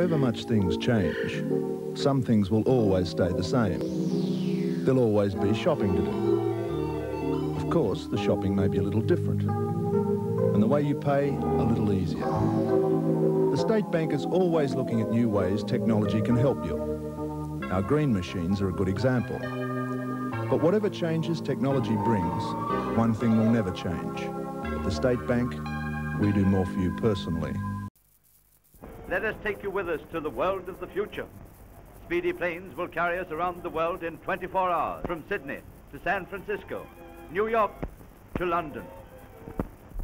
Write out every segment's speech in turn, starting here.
However much things change, some things will always stay the same. There'll always be shopping to do. Of course, the shopping may be a little different, and the way you pay, a little easier. The State Bank is always looking at new ways technology can help you. Our green machines are a good example. But whatever changes technology brings, one thing will never change. At the State Bank, we do more for you personally. Let us take you with us to the world of the future. Speedy planes will carry us around the world in 24 hours, from Sydney to San Francisco, New York to London.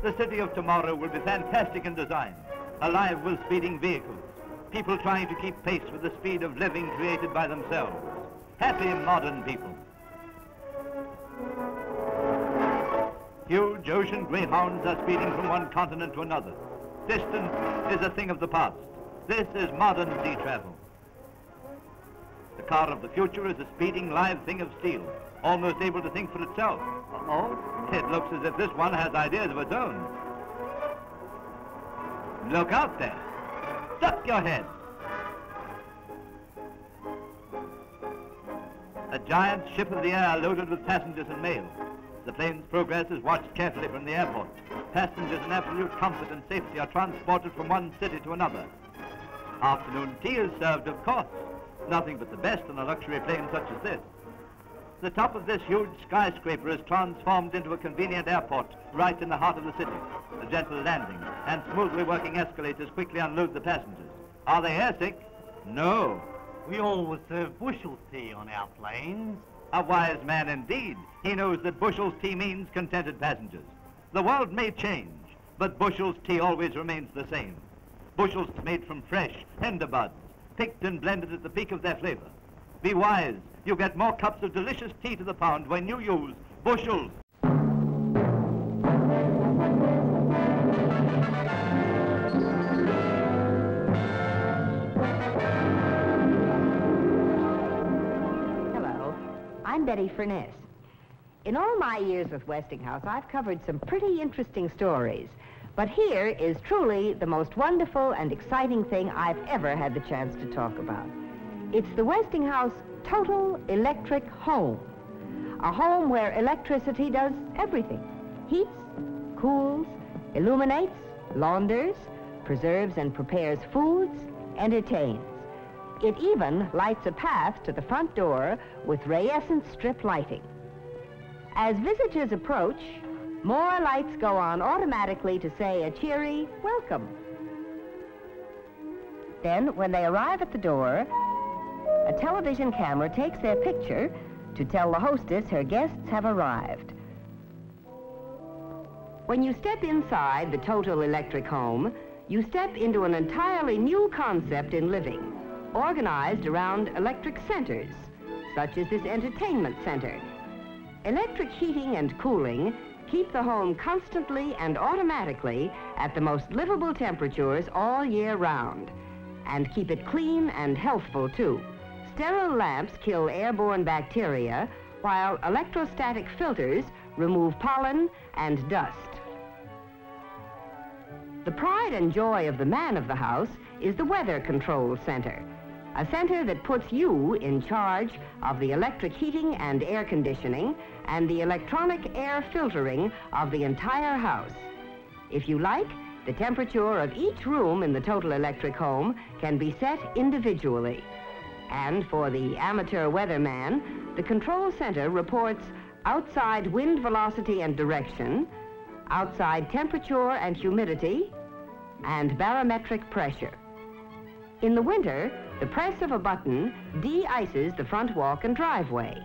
The city of tomorrow will be fantastic in design, alive with speeding vehicles, people trying to keep pace with the speed of living created by themselves. Happy modern people. Huge ocean greyhounds are speeding from one continent to another. Distance is a thing of the past. This is modern sea travel. The car of the future is a speeding live thing of steel, almost able to think for itself. Uh-oh, it looks as if this one has ideas of its own. Look out there. Duck your head. A giant ship of the air loaded with passengers and mail. The plane's progress is watched carefully from the airport. Passengers in absolute comfort and safety are transported from one city to another. Afternoon tea is served, of course. Nothing but the best on a luxury plane such as this. The top of this huge skyscraper is transformed into a convenient airport right in the heart of the city. A gentle landing and smoothly working escalators quickly unload the passengers. Are they airsick? No. We always serve bushel tea on our planes. A wise man indeed. He knows that Bushell's tea means contented passengers. The world may change, but Bushell's tea always remains the same. Bushell's made from fresh, tender buds, picked and blended at the peak of their flavor. Be wise. You get more cups of delicious tea to the pound when you use Bushell's. I'm Betty Furness. In all my years with Westinghouse, I've covered some pretty interesting stories, but here is truly the most wonderful and exciting thing I've ever had the chance to talk about. It's the Westinghouse Total Electric Home, a home where electricity does everything. Heats, cools, illuminates, launders, preserves and prepares foods, entertains. It even lights a path to the front door with rayescent strip lighting. As visitors approach, more lights go on automatically to say a cheery welcome. Then, when they arrive at the door, a television camera takes their picture to tell the hostess her guests have arrived. When you step inside the Total Electric Home, you step into an entirely new concept in living, organized around electric centers, such as this entertainment center. Electric heating and cooling keep the home constantly and automatically at the most livable temperatures all year round, and keep it clean and healthful too. Sterile lamps kill airborne bacteria, while electrostatic filters remove pollen and dust. The pride and joy of the man of the house is the Weather Control Center, a center that puts you in charge of the electric heating and air conditioning and the electronic air filtering of the entire house. If you like, the temperature of each room in the Total Electric Home can be set individually. And for the amateur weatherman, the control center reports outside wind velocity and direction, outside temperature and humidity, and barometric pressure. In the winter, the press of a button de-ices the front walk and driveway.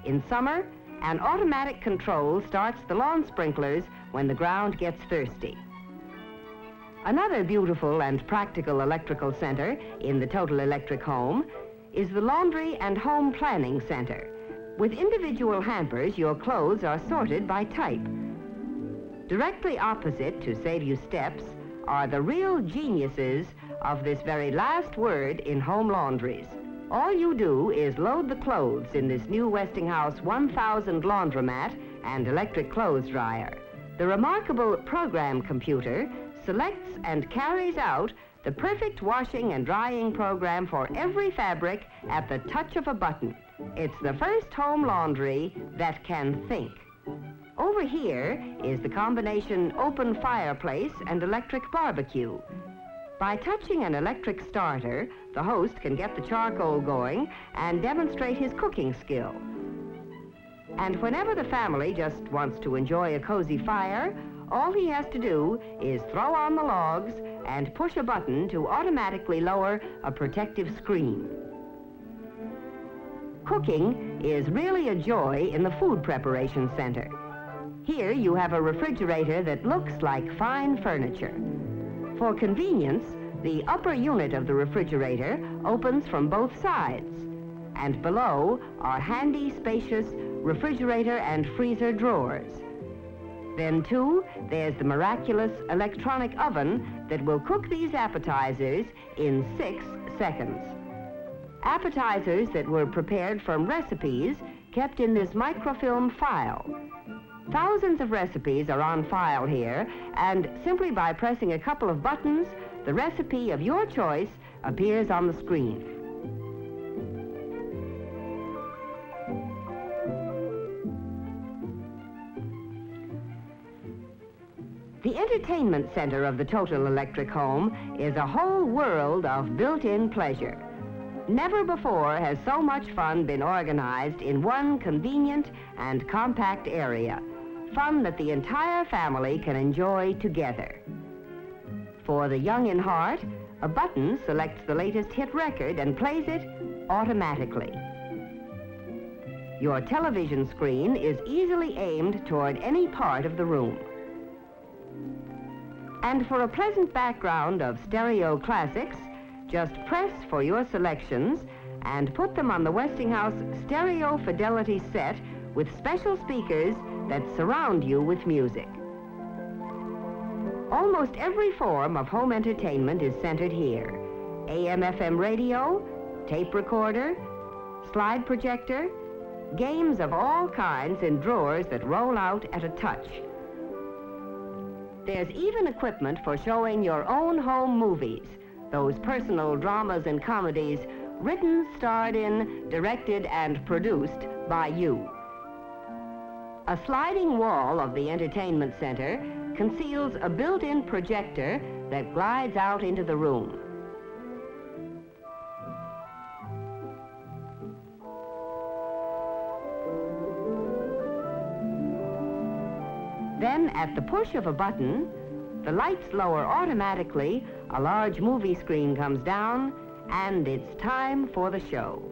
In summer, an automatic control starts the lawn sprinklers when the ground gets thirsty. Another beautiful and practical electrical center in the Total Electric Home is the Laundry and Home Planning Center. With individual hampers, your clothes are sorted by type. Directly opposite, to save you steps, are the real geniuses of this very last word in home laundries. All you do is load the clothes in this new Westinghouse 1000 laundromat and electric clothes dryer. The remarkable program computer selects and carries out the perfect washing and drying program for every fabric at the touch of a button. It's the first home laundry that can think. Over here is the combination open fireplace and electric barbecue. By touching an electric starter, the host can get the charcoal going and demonstrate his cooking skill. And whenever the family just wants to enjoy a cozy fire, all he has to do is throw on the logs and push a button to automatically lower a protective screen. Cooking is really a joy in the food preparation center. Here you have a refrigerator that looks like fine furniture. For convenience, the upper unit of the refrigerator opens from both sides, and below are handy, spacious refrigerator and freezer drawers. Then, too, there's the miraculous electronic oven that will cook these appetizers in 6 seconds. Appetizers that were prepared from recipes kept in this microfilm file. Thousands of recipes are on file here, and simply by pressing a couple of buttons, the recipe of your choice appears on the screen. The entertainment center of the Total Electric home is a whole world of built-in pleasure. Never before has so much fun been organized in one convenient and compact area. Fun that the entire family can enjoy together. For the young in heart, a button selects the latest hit record and plays it automatically. Your television screen is easily aimed toward any part of the room. And for a pleasant background of stereo classics, just press for your selections and put them on the Westinghouse Stereo Fidelity set with special speakers that surround you with music. Almost every form of home entertainment is centered here. AM/FM radio, tape recorder, slide projector, games of all kinds in drawers that roll out at a touch. There's even equipment for showing your own home movies, those personal dramas and comedies written, starred in, directed, and produced by you. A sliding wall of the entertainment center conceals a built-in projector that glides out into the room. Then, at the push of a button, the lights lower automatically, a large movie screen comes down, and it's time for the show.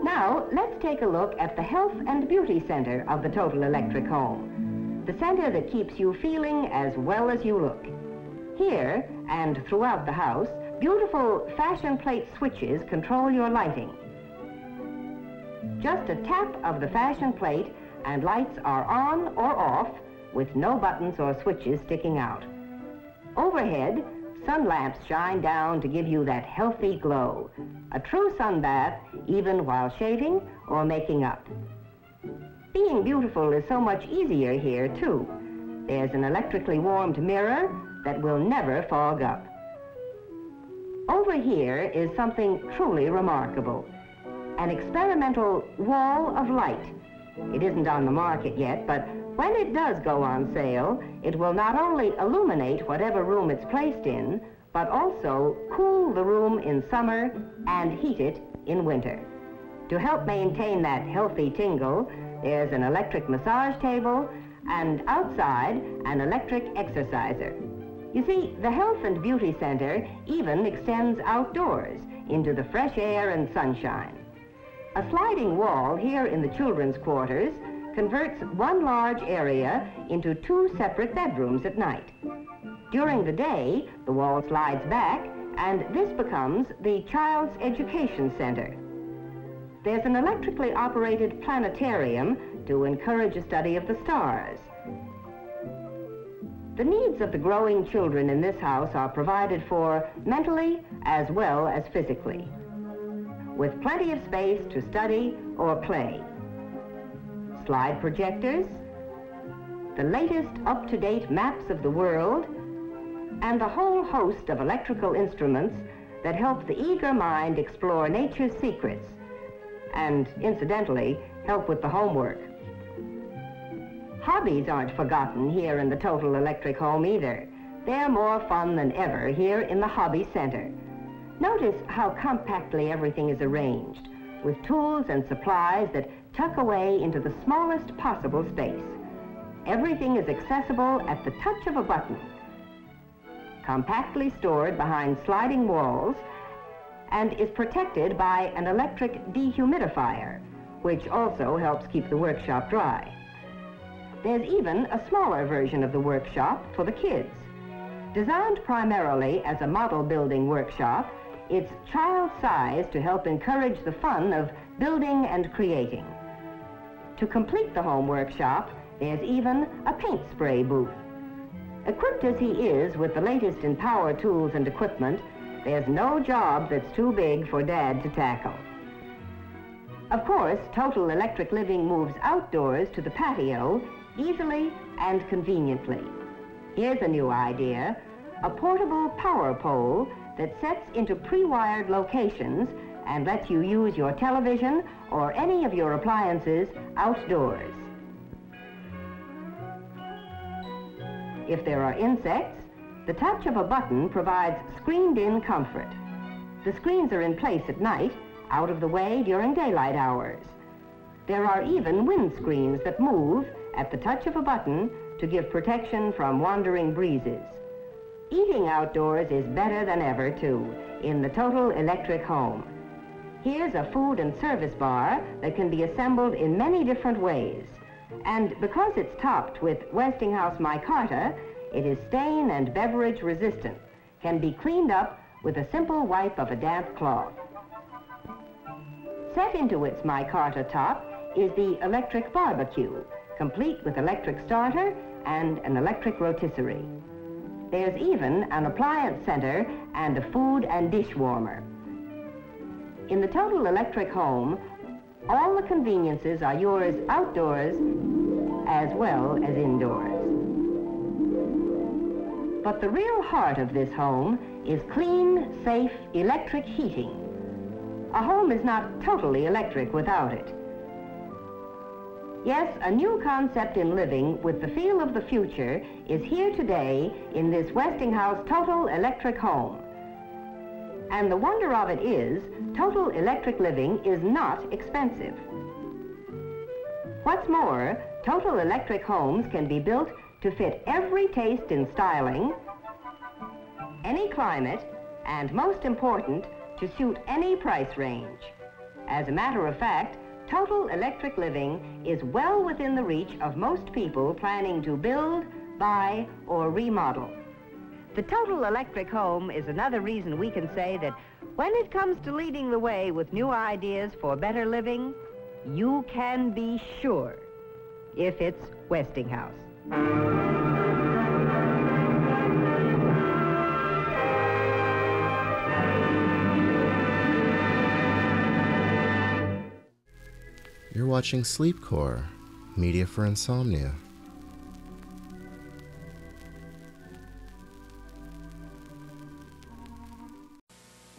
Now, let's take a look at the Health and Beauty Center of the Total Electric home. The center that keeps you feeling as well as you look. Here, and throughout the house, beautiful fashion plate switches control your lighting. Just a tap of the fashion plate and lights are on or off with no buttons or switches sticking out. Overhead, sun lamps shine down to give you that healthy glow. A true sun bath even while shaving or making up. Being beautiful is so much easier here, too. There's an electrically warmed mirror that will never fog up. Over here is something truly remarkable. An experimental wall of light. It isn't on the market yet, but when it does go on sale, it will not only illuminate whatever room it's placed in, but also cool the room in summer and heat it in winter. To help maintain that healthy tingle, there's an electric massage table and outside an electric exerciser. You see, the Health and Beauty Center even extends outdoors into the fresh air and sunshine. A sliding wall here in the children's quarters converts one large area into 2 separate bedrooms at night. During the day, the wall slides back, and this becomes the Child's Education Center. There's an electrically operated planetarium to encourage a study of the stars. The needs of the growing children in this house are provided for mentally as well as physically, with plenty of space to study or play. slide projectors, the latest up-to-date maps of the world, and a whole host of electrical instruments that help the eager mind explore nature's secrets and, incidentally, help with the homework. Hobbies aren't forgotten here in the Total Electric Home either. They're more fun than ever here in the Hobby Center. Notice how compactly everything is arranged, with tools and supplies that tuck away into the smallest possible space. Everything is accessible at the touch of a button, compactly stored behind sliding walls, and is protected by an electric dehumidifier, which also helps keep the workshop dry. There's even a smaller version of the workshop for the kids. Designed primarily as a model building workshop, it's child-sized to help encourage the fun of building and creating. To complete the home workshop, there's even a paint spray booth. Equipped as he is with the latest in power tools and equipment, there's no job that's too big for Dad to tackle. Of course, Total Electric Living moves outdoors to the patio easily and conveniently. Here's a new idea: a portable power pole that sets into pre-wired locations and lets you use your television or any of your appliances outdoors. If there are insects, the touch of a button provides screened-in comfort. The screens are in place at night, out of the way during daylight hours. There are even windscreens that move at the touch of a button to give protection from wandering breezes. Eating outdoors is better than ever, too, in the Total Electric Home. Here's a food and service bar that can be assembled in many different ways. And because it's topped with Westinghouse micarta, it is stain and beverage resistant, can be cleaned up with a simple wipe of a damp cloth. Set into its micarta top is the electric barbecue, complete with electric starter and an electric rotisserie. There's even an appliance center and a food and dish warmer. In the Total Electric Home, all the conveniences are yours outdoors as well as indoors. But the real heart of this home is clean, safe, electric heating. A home is not totally electric without it. Yes, a new concept in living with the feel of the future is here today in this Westinghouse Total Electric Home. And the wonder of it is, Total Electric Living is not expensive. What's more, Total Electric Homes can be built to fit every taste in styling, any climate, and most important, to suit any price range. As a matter of fact, Total Electric Living is well within the reach of most people planning to build, buy, or remodel. The Total Electric Home is another reason we can say that when it comes to leading the way with new ideas for better living, you can be sure if it's Westinghouse. You're watching Sleepcore, media for insomnia.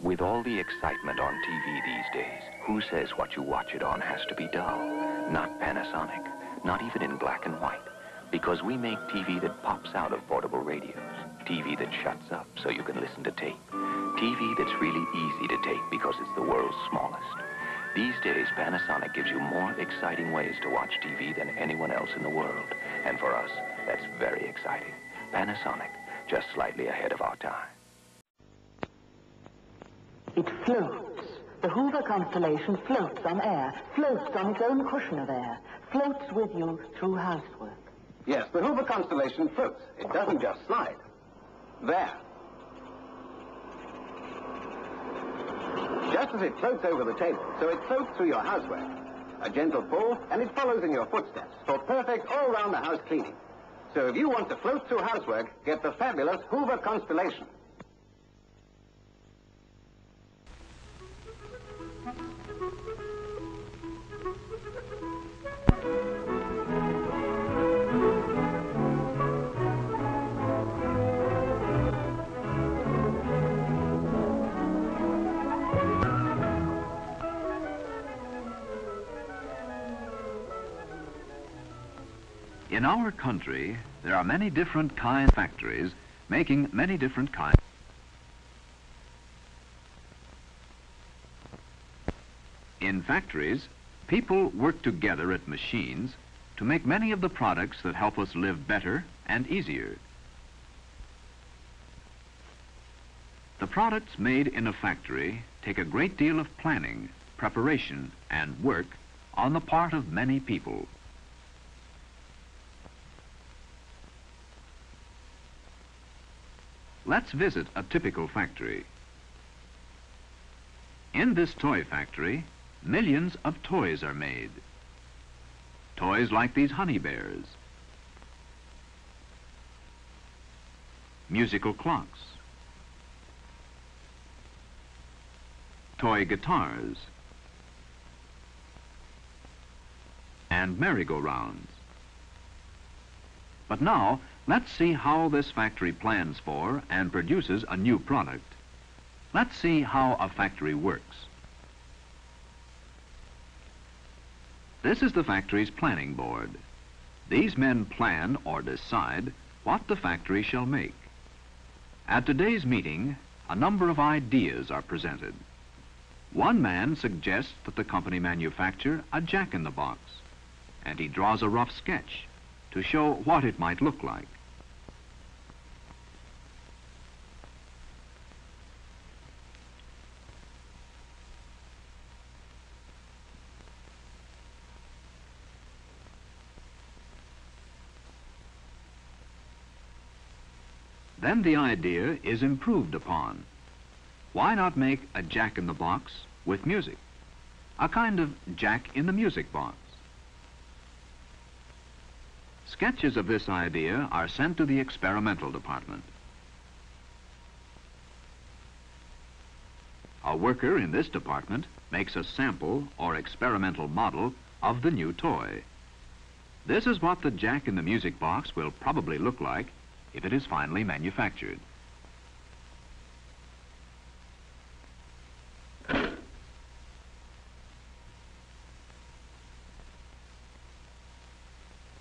With all the excitement on TV these days, who says what you watch it on has to be dull? Not Panasonic, not even in black and white. Because we make TV that pops out of portable radios. TV that shuts up so you can listen to tape. TV that's really easy to take because it's the world's smallest. These days, Panasonic gives you more exciting ways to watch TV than anyone else in the world. And for us, that's very exciting. Panasonic, just slightly ahead of our time. It floats. The Hoover constellation floats on air, floats on its own cushion of air, floats with you through housework. Yes, the Hoover constellation floats. It doesn't just slide. There. Just as it floats over the table, so it floats through your housework. A gentle pull, and it follows in your footsteps for perfect all-round-the-house cleaning. So if you want to float through housework, get the fabulous Hoover constellation. In our country, there are many different kinds of factories making many different kinds. In factories, people work together at machines to make many of the products that help us live better and easier. The products made in a factory take a great deal of planning, preparation, and work on the part of many people. Let's visit a typical factory. In this toy factory, millions of toys are made. Toys like these honey bears, musical clocks, toy guitars, and merry-go-rounds. But now, let's see how this factory plans for and produces a new product. Let's see how a factory works. This is the factory's planning board. These men plan or decide what the factory shall make. At today's meeting, a number of ideas are presented. One man suggests that the company manufacture a jack-in-the-box, and he draws a rough sketch to show what it might look like. Then the idea is improved upon. Why not make a jack-in-the-box with music? A kind of jack-in-the-music-box. Sketches of this idea are sent to the experimental department. A worker in this department makes a sample or experimental model of the new toy. This is what the jack-in-the-music-box will probably look like if it is finally manufactured.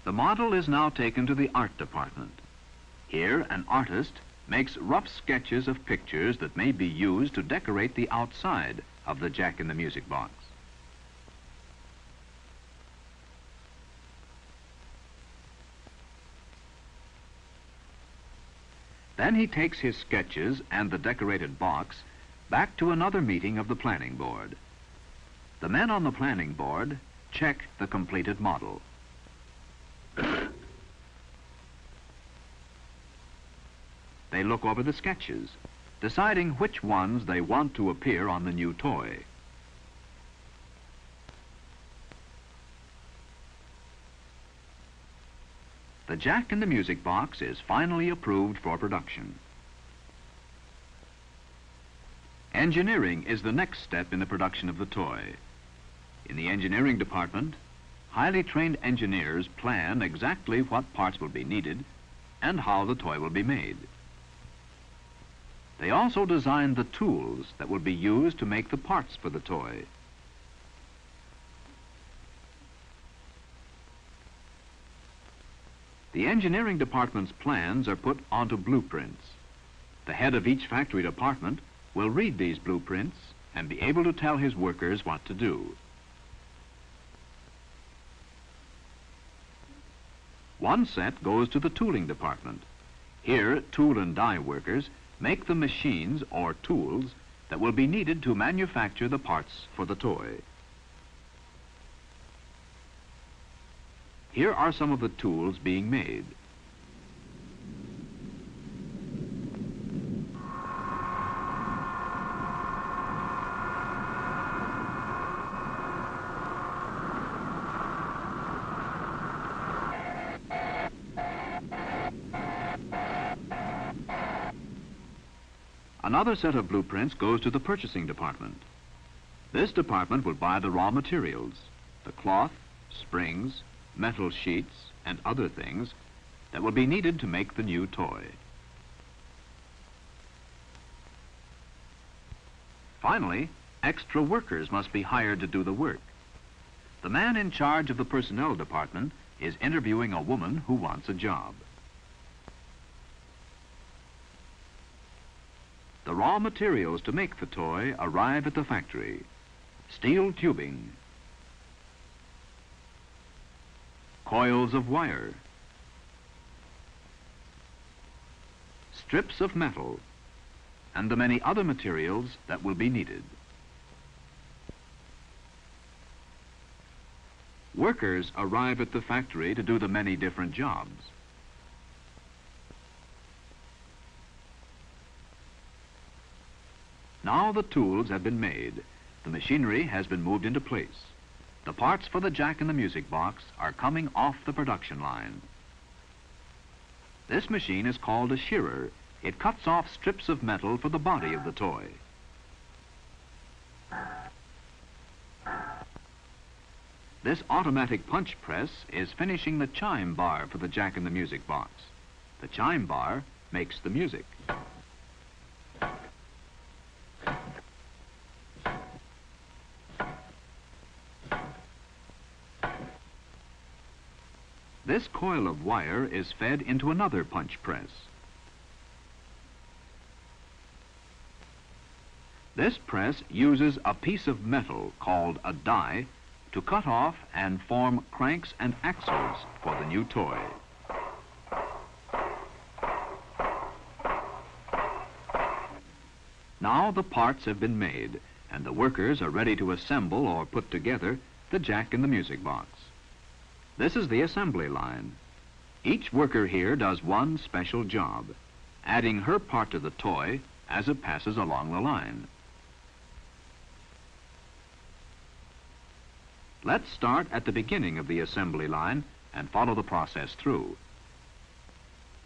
The model is now taken to the art department. Here, an artist makes rough sketches of pictures that may be used to decorate the outside of the jack-in-the-music-box. Then he takes his sketches and the decorated box back to another meeting of the planning board. The men on the planning board check the completed model. They look over the sketches, deciding which ones they want to appear on the new toy. The jack-in-the-music-box is finally approved for production. Engineering is the next step in the production of the toy. In the engineering department, highly trained engineers plan exactly what parts will be needed and how the toy will be made. They also design the tools that will be used to make the parts for the toy. The engineering department's plans are put onto blueprints. The head of each factory department will read these blueprints and be able to tell his workers what to do. One set goes to the tooling department. Here, tool and die workers make the machines or tools that will be needed to manufacture the parts for the toy. Here are some of the tools being made. Another set of blueprints goes to the purchasing department. This department will buy the raw materials, the cloth, springs, metal sheets, and other things that will be needed to make the new toy. Finally, extra workers must be hired to do the work. The man in charge of the personnel department is interviewing a woman who wants a job. The raw materials to make the toy arrive at the factory. Steel tubing, coils of wire, strips of metal, and the many other materials that will be needed. Workers arrive at the factory to do the many different jobs. Now the tools have been made. The machinery has been moved into place. The parts for the jack in the music box are coming off the production line. This machine is called a shearer. It cuts off strips of metal for the body of the toy. This automatic punch press is finishing the chime bar for the jack in the music box. The chime bar makes the music. This coil of wire is fed into another punch press. This press uses a piece of metal called a die to cut off and form cranks and axles for the new toy. Now the parts have been made and the workers are ready to assemble or put together the jack in the music box. This is the assembly line. Each worker here does one special job, adding her part to the toy as it passes along the line. Let's start at the beginning of the assembly line and follow the process through.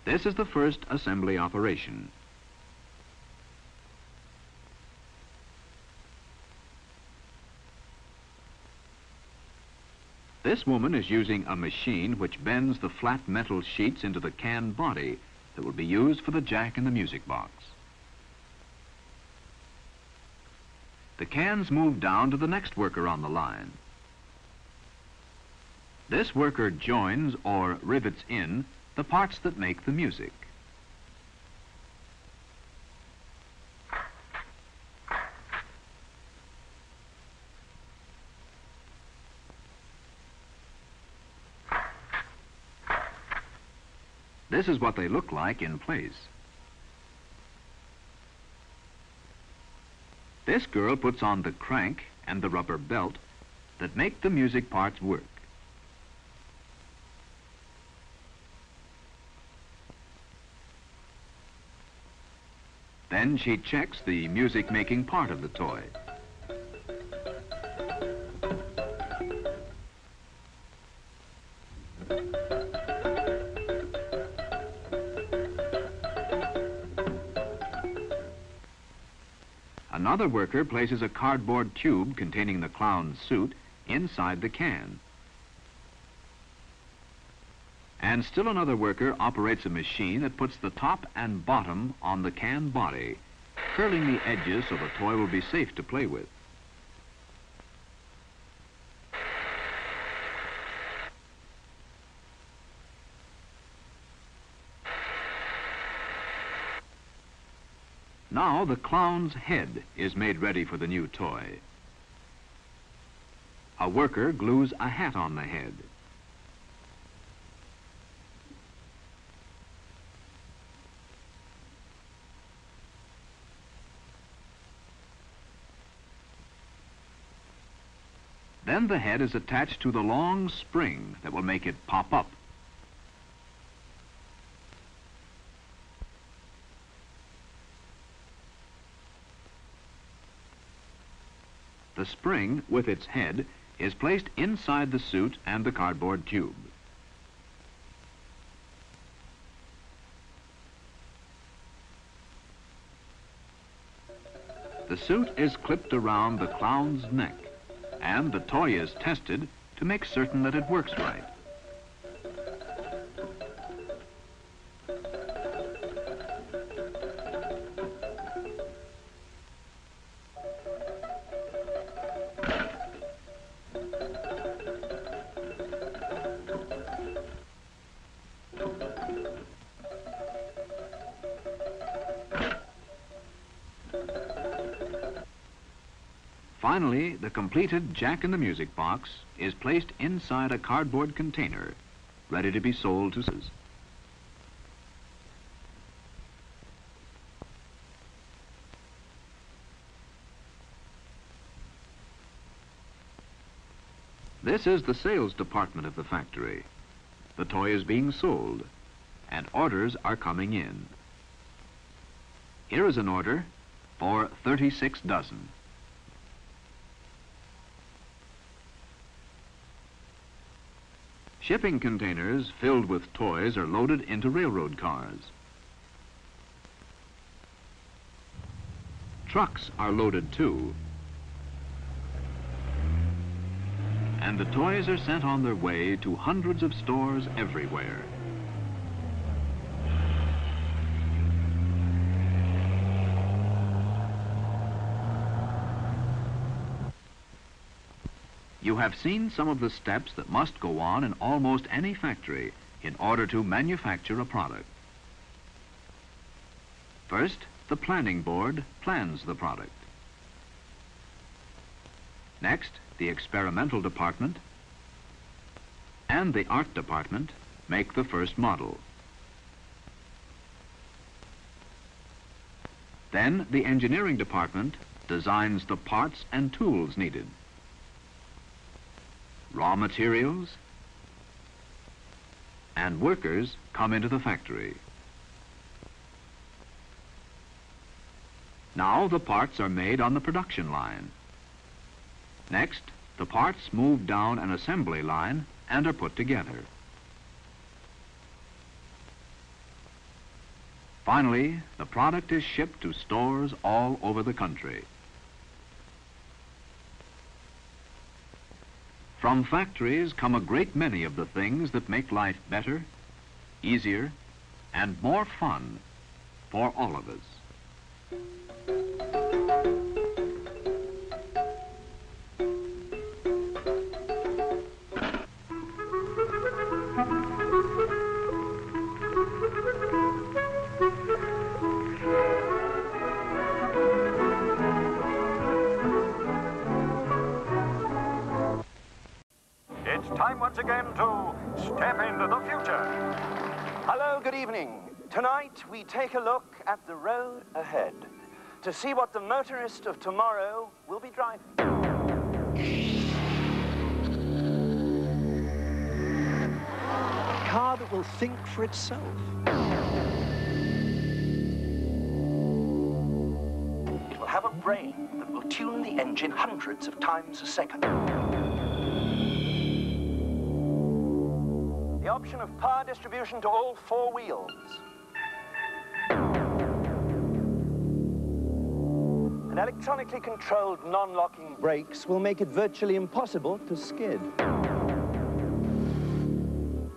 This is the first assembly operation. This woman is using a machine which bends the flat metal sheets into the can body that will be used for the jack in the music box. The cans move down to the next worker on the line. This worker joins or rivets in the parts that make the music. This is what they look like in place. This girl puts on the crank and the rubber belt that make the music parts work. Then she checks the music-making part of the toy. Another worker places a cardboard tube containing the clown's suit inside the can. And still another worker operates a machine that puts the top and bottom on the can body, curling the edges so the toy will be safe to play with. Now the clown's head is made ready for the new toy. A worker glues a hat on the head. Then the head is attached to the long spring that will make it pop up. The spring, with its head, is placed inside the suit and the cardboard tube. The suit is clipped around the clown's neck, and the toy is tested to make certain that it works right. Finally, the completed Jack in the Music box is placed inside a cardboard container, ready to be sold to citizens. This is the sales department of the factory. The toy is being sold, and orders are coming in. Here is an order for 36 dozen. Shipping containers filled with toys are loaded into railroad cars. Trucks are loaded too. And the toys are sent on their way to hundreds of stores everywhere. You have seen some of the steps that must go on in almost any factory in order to manufacture a product. First, the planning board plans the product. Next, the experimental department and the art department make the first model. Then the engineering department designs the parts and tools needed. Raw materials and workers come into the factory. Now the parts are made on the production line. Next, the parts move down an assembly line and are put together. Finally, the product is shipped to stores all over the country. From factories come a great many of the things that make life better, easier, and more fun for all of us. Time once again to step into the future. Hello, good evening. Tonight we take a look at the road ahead to see what the motorist of tomorrow will be driving. A car that will think for itself. It will have a brain that will tune the engine hundreds of times a second. The option of power distribution to all four wheels. And electronically controlled non-locking brakes will make it virtually impossible to skid.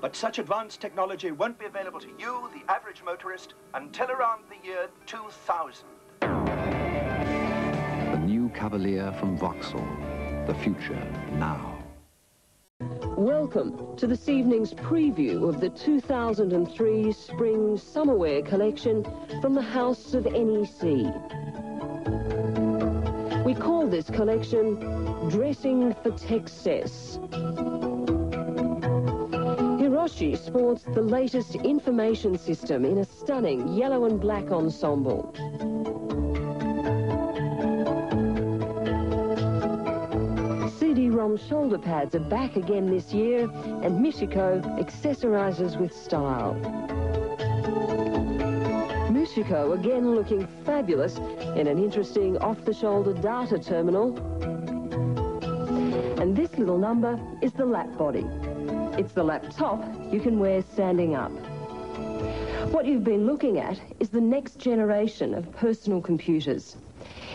But such advanced technology won't be available to you, the average motorist, until around the year 2000. The new Cavalier from Vauxhall. The future now. Welcome to this evening's preview of the 2003 Spring Summerwear collection from the House of NEC. We call this collection Dressing for Texas. Hiroshi sports the latest information system in a stunning yellow and black ensemble. CD-ROM shoulder pads are back again this year, and Michiko accessorizes with style. Michiko again looking fabulous in an interesting off-the-shoulder data terminal. And this little number is the lap body. It's the laptop you can wear standing up. What you've been looking at is the next generation of personal computers.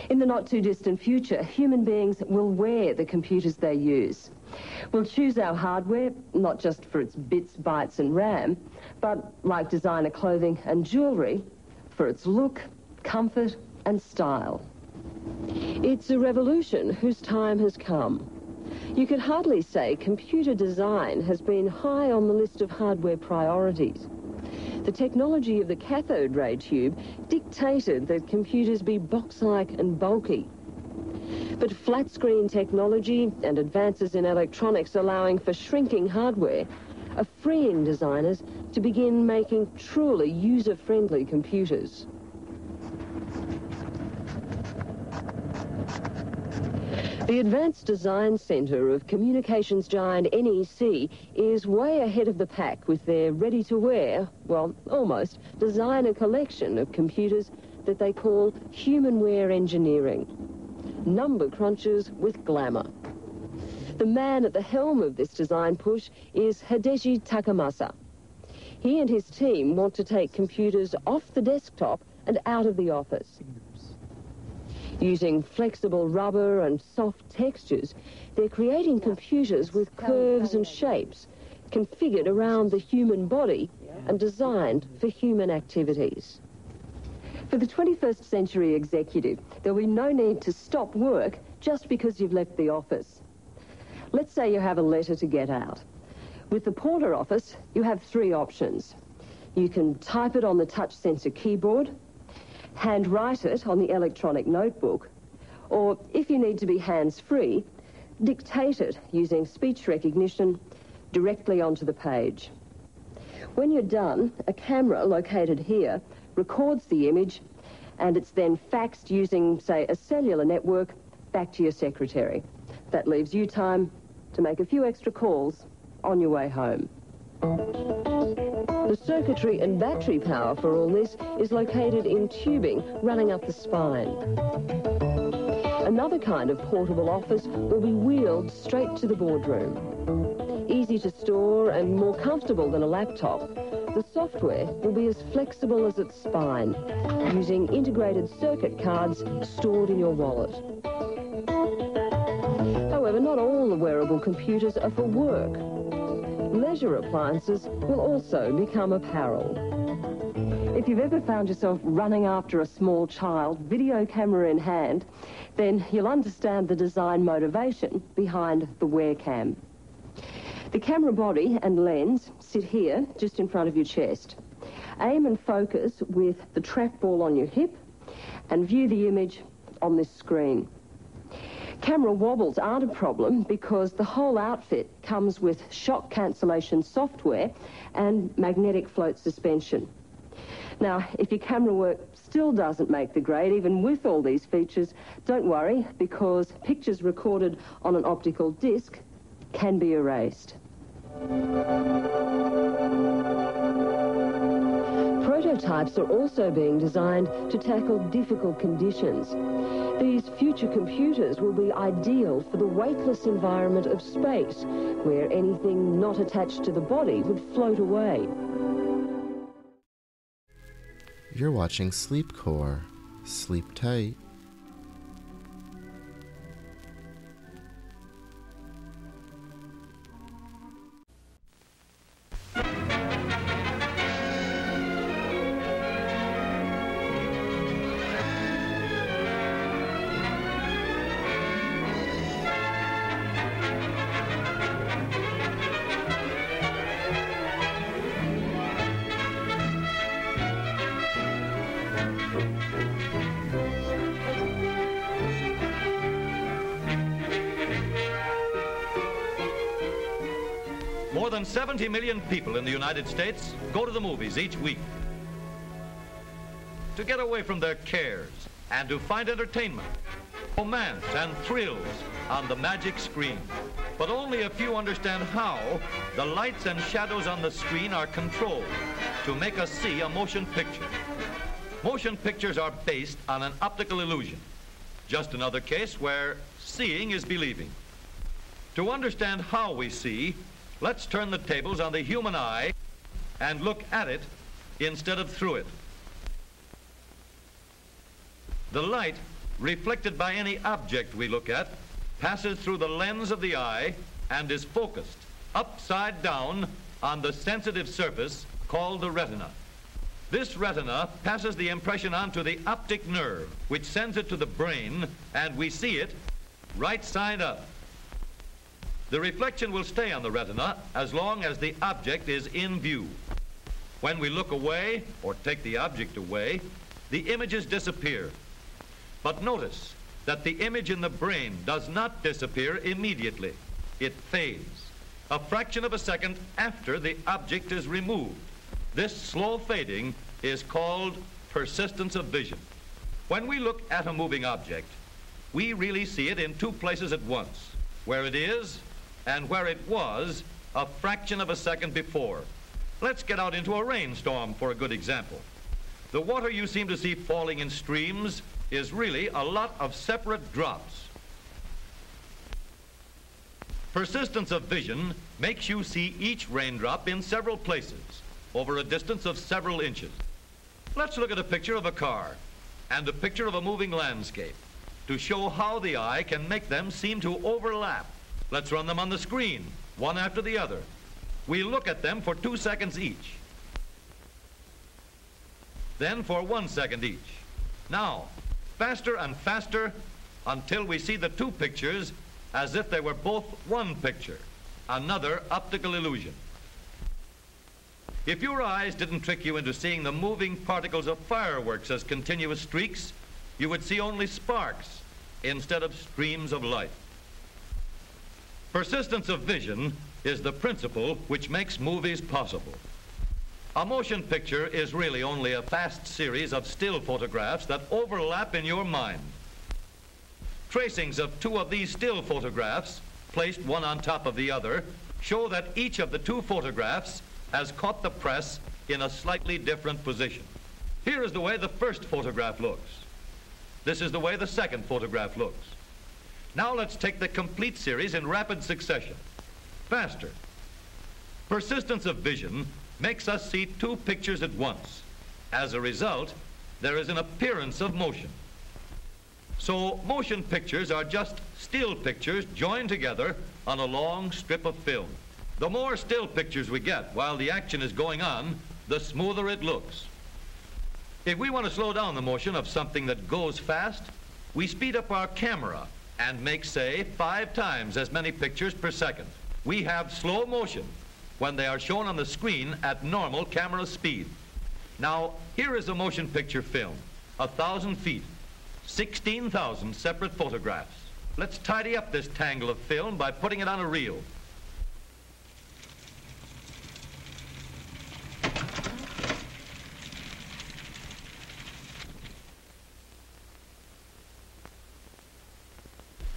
In the not-too-distant future, human beings will wear the computers they use. We'll choose our hardware, not just for its bits, bytes, and RAM, but, like designer clothing and jewellery, for its look, comfort, and style. It's a revolution whose time has come. You could hardly say computer design has been high on the list of hardware priorities. The technology of the cathode ray tube dictated that computers be box-like and bulky. But flat screen technology and advances in electronics allowing for shrinking hardware are freeing designers to begin making truly user-friendly computers. The Advanced Design Centre of communications giant NEC is way ahead of the pack with their ready-to-wear, well, almost, designer collection of computers that they call humanware engineering. Number crunchers with glamour. The man at the helm of this design push is Hideshi Takamasa. He and his team want to take computers off the desktop and out of the office. Using flexible rubber and soft textures, they're creating computers with curves and shapes configured around the human body and designed for human activities. For the 21st century executive, there'll be no need to stop work just because you've left the office. Let's say you have a letter to get out. With the Porter office, you have three options. You can type it on the touch sensor keyboard, handwrite it on the electronic notebook, or if you need to be hands-free, dictate it using speech recognition directly onto the page. When you're done, a camera located here records the image, and it's then faxed using, say, a cellular network back to your secretary. That leaves you time to make a few extra calls on your way home. The circuitry and battery power for all this is located in tubing running up the spine. Another kind of portable office will be wheeled straight to the boardroom. Easy to store and more comfortable than a laptop, the software will be as flexible as its spine, using integrated circuit cards stored in your wallet. However, not all the wearable computers are for work. Leisure appliances will also become apparel. If you've ever found yourself running after a small child, video camera in hand, then you'll understand the design motivation behind the Wearcam. The camera body and lens sit here, just in front of your chest. Aim and focus with the trackball on your hip and view the image on this screen. Camera wobbles aren't a problem because the whole outfit comes with shock cancellation software and magnetic float suspension. Now, if your camera work still doesn't make the grade, even with all these features, don't worry, because pictures recorded on an optical disc can be erased. Prototypes are also being designed to tackle difficult conditions. These future computers will be ideal for the weightless environment of space, where anything not attached to the body would float away. You're watching Sleepcore. Sleep tight. More than 70 million people in the United States go to the movies each week to get away from their cares and to find entertainment, romance, and thrills on the magic screen. But only a few understand how the lights and shadows on the screen are controlled to make us see a motion picture. Motion pictures are based on an optical illusion. Just another case where seeing is believing. To understand how we see, let's turn the tables on the human eye and look at it instead of through it. The light, reflected by any object we look at, passes through the lens of the eye and is focused upside down on the sensitive surface called the retina. This retina passes the impression on to the optic nerve, which sends it to the brain, and we see it right side up. The reflection will stay on the retina as long as the object is in view. When we look away or take the object away, the images disappear. But notice, that the image in the brain does not disappear immediately. It fades, a fraction of a second after the object is removed. This slow fading is called persistence of vision. When we look at a moving object, we really see it in two places at once, where it is and where it was a fraction of a second before. Let's get out into a rainstorm for a good example. The water you seem to see falling in streams is really a lot of separate drops. Persistence of vision makes you see each raindrop in several places over a distance of several inches. Let's look at a picture of a car and a picture of a moving landscape to show how the eye can make them seem to overlap. Let's run them on the screen, one after the other. We look at them for 2 seconds each, then for 1 second each. Now, faster and faster until we see the two pictures as if they were both one picture, another optical illusion. If your eyes didn't trick you into seeing the moving particles of fireworks as continuous streaks, you would see only sparks instead of streams of light. Persistence of vision is the principle which makes movies possible. A motion picture is really only a fast series of still photographs that overlap in your mind. Tracings of two of these still photographs, placed one on top of the other, show that each of the two photographs has caught the press in a slightly different position. Here is the way the first photograph looks. This is the way the second photograph looks. Now let's take the complete series in rapid succession. Faster. Persistence of vision makes us see two pictures at once. As a result, there is an appearance of motion. So motion pictures are just still pictures joined together on a long strip of film. The more still pictures we get while the action is going on, the smoother it looks. If we want to slow down the motion of something that goes fast, we speed up our camera and make, say, 5 times as many pictures per second. We have slow motion when they are shown on the screen at normal camera speed. Now, here is a motion picture film, 1,000 feet, 16,000 separate photographs. Let's tidy up this tangle of film by putting it on a reel.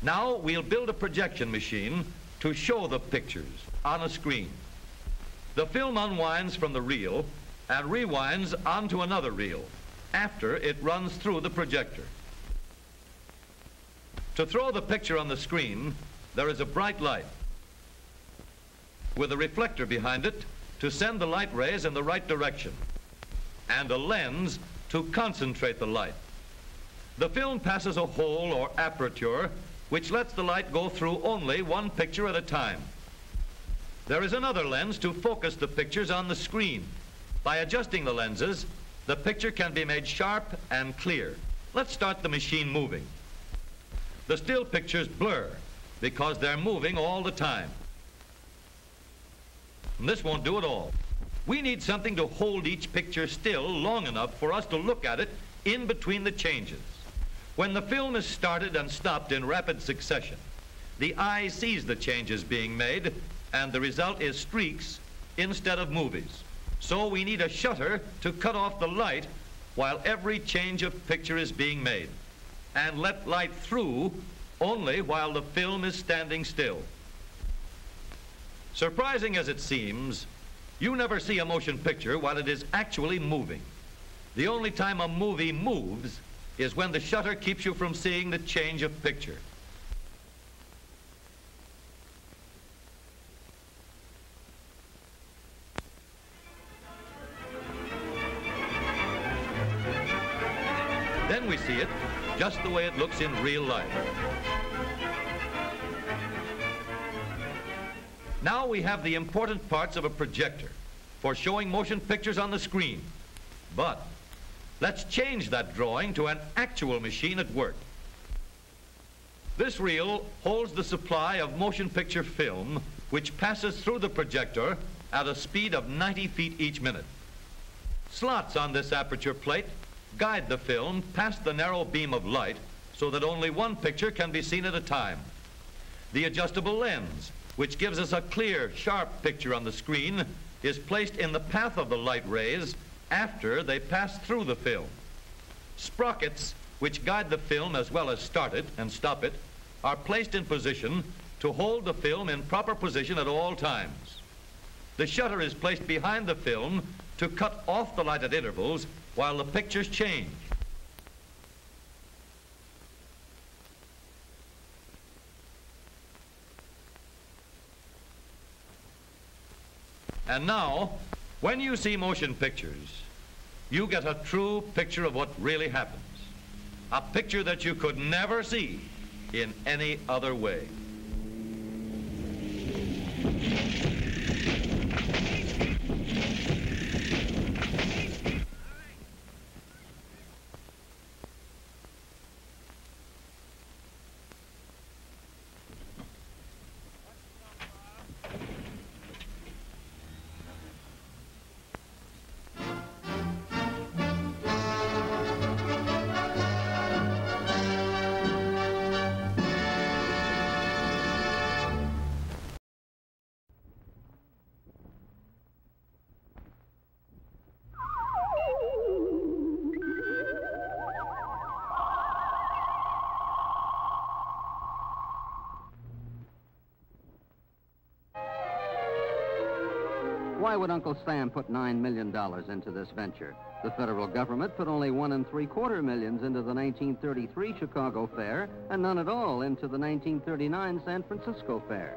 Now we'll build a projection machine to show the pictures on a screen. The film unwinds from the reel and rewinds onto another reel after it runs through the projector. To throw the picture on the screen, there is a bright light with a reflector behind it to send the light rays in the right direction and a lens to concentrate the light. The film passes a hole or aperture which lets the light go through only one picture at a time. There is another lens to focus the pictures on the screen. By adjusting the lenses, the picture can be made sharp and clear. Let's start the machine moving. The still pictures blur because they're moving all the time. And this won't do at all. We need something to hold each picture still long enough for us to look at it in between the changes. When the film is started and stopped in rapid succession, the eye sees the changes being made, and the result is streaks instead of movies. So we need a shutter to cut off the light while every change of picture is being made, and let light through only while the film is standing still. Surprising as it seems, you never see a motion picture while it is actually moving. The only time a movie moves is when the shutter keeps you from seeing the change of picture. Then we see it just the way it looks in real life. Now we have the important parts of a projector for showing motion pictures on the screen. But let's change that drawing to an actual machine at work. This reel holds the supply of motion picture film, which passes through the projector at a speed of 90 feet each minute. Slots on this aperture plate guide the film past the narrow beam of light so that only one picture can be seen at a time. The adjustable lens, which gives us a clear, sharp picture on the screen, is placed in the path of the light rays after they pass through the film. Sprockets, which guide the film as well as start it and stop it, are placed in position to hold the film in proper position at all times. The shutter is placed behind the film to cut off the light at intervals while the pictures change. And now, when you see motion pictures, you get a true picture of what really happens. A picture that you could never see in any other way. Why would Uncle Sam put $9 million into this venture? The federal government put only $1 3/4 million into the 1933 Chicago Fair and none at all into the 1939 San Francisco Fair.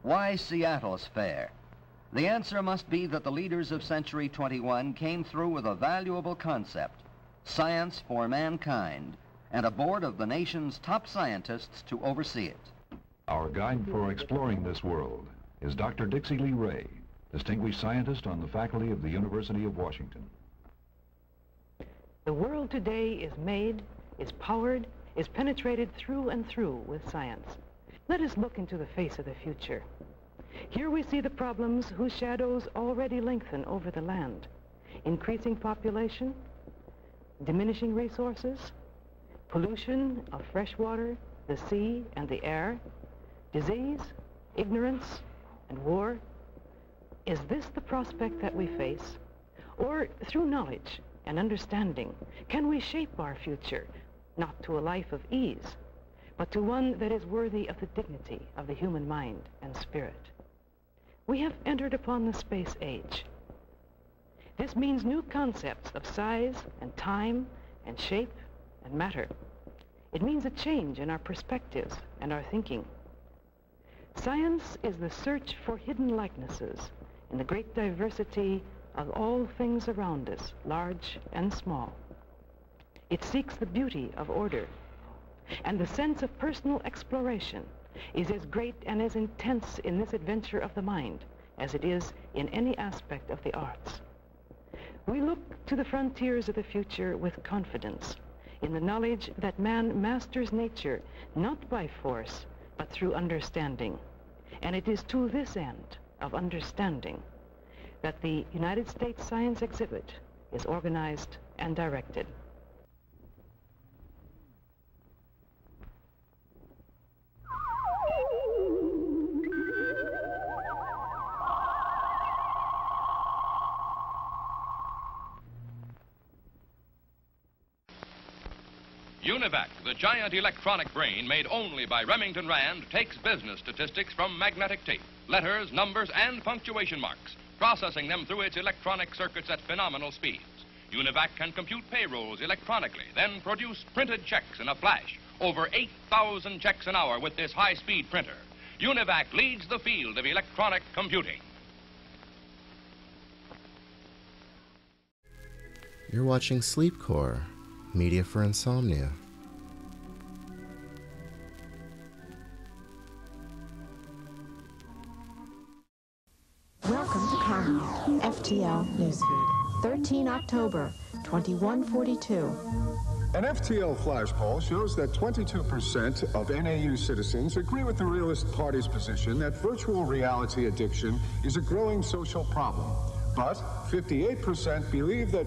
Why Seattle's Fair? The answer must be that the leaders of Century 21 came through with a valuable concept, science for mankind, and a board of the nation's top scientists to oversee it. Our guide for exploring this world is Dr. Dixie Lee Ray, distinguished scientist on the faculty of the University of Washington. The world today is made, is powered, is penetrated through and through with science. Let us look into the face of the future. Here we see the problems whose shadows already lengthen over the land. Increasing population, diminishing resources, pollution of fresh water, the sea, and the air, disease, ignorance, and war. Is this the prospect that we face? Or through knowledge and understanding, can we shape our future, not to a life of ease, but to one that is worthy of the dignity of the human mind and spirit? We have entered upon the space age. This means new concepts of size and time and shape and matter. It means a change in our perspectives and our thinking. Science is the search for hidden likenesses in the great diversity of all things around us, large and small. It seeks the beauty of order, and the sense of personal exploration is as great and as intense in this adventure of the mind as it is in any aspect of the arts. We look to the frontiers of the future with confidence in the knowledge that man masters nature not by force, but through understanding. And it is to this end of understanding that the United States Science Exhibit is organized and directed. Univac, the giant electronic brain made only by Remington Rand, takes business statistics from magnetic tape, letters, numbers, and punctuation marks, processing them through its electronic circuits at phenomenal speeds. Univac can compute payrolls electronically, then produce printed checks in a flash. Over 8,000 checks an hour with this high-speed printer. Univac leads the field of electronic computing. You're watching Sleepcore, media for insomnia. Welcome to Carmel, FTL Newsfeed, 13 October, 2142. An FTL flash poll shows that 22% of NAU citizens agree with the Realist Party's position that virtual reality addiction is a growing social problem. But 58% believe that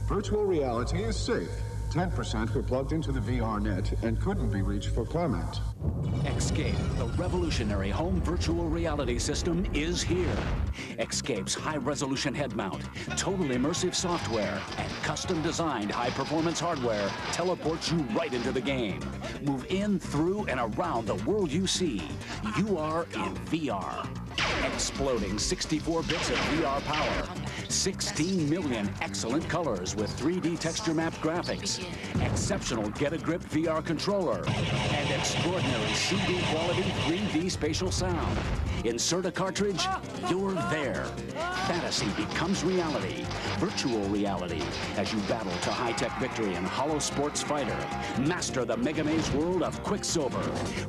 virtual reality is safe 10% were plugged into the VR net and couldn't be reached for comment. Escape, the revolutionary home virtual reality system, is here. Escape's high-resolution head mount, total immersive software, and custom-designed high-performance hardware teleports you right into the game. Move in, through, and around the world you see. You are in VR. Exploding 64 bits of VR power. 16 million excellent colors with 3D texture mapped graphics. Exceptional get-a-grip VR controller. And extraordinary CD quality 3D spatial sound. Insert a cartridge, you're there. Fantasy becomes reality. Virtual reality as you battle to high-tech victory in Hollow Sports Fighter. Master the Mega Maze world of Quicksilver.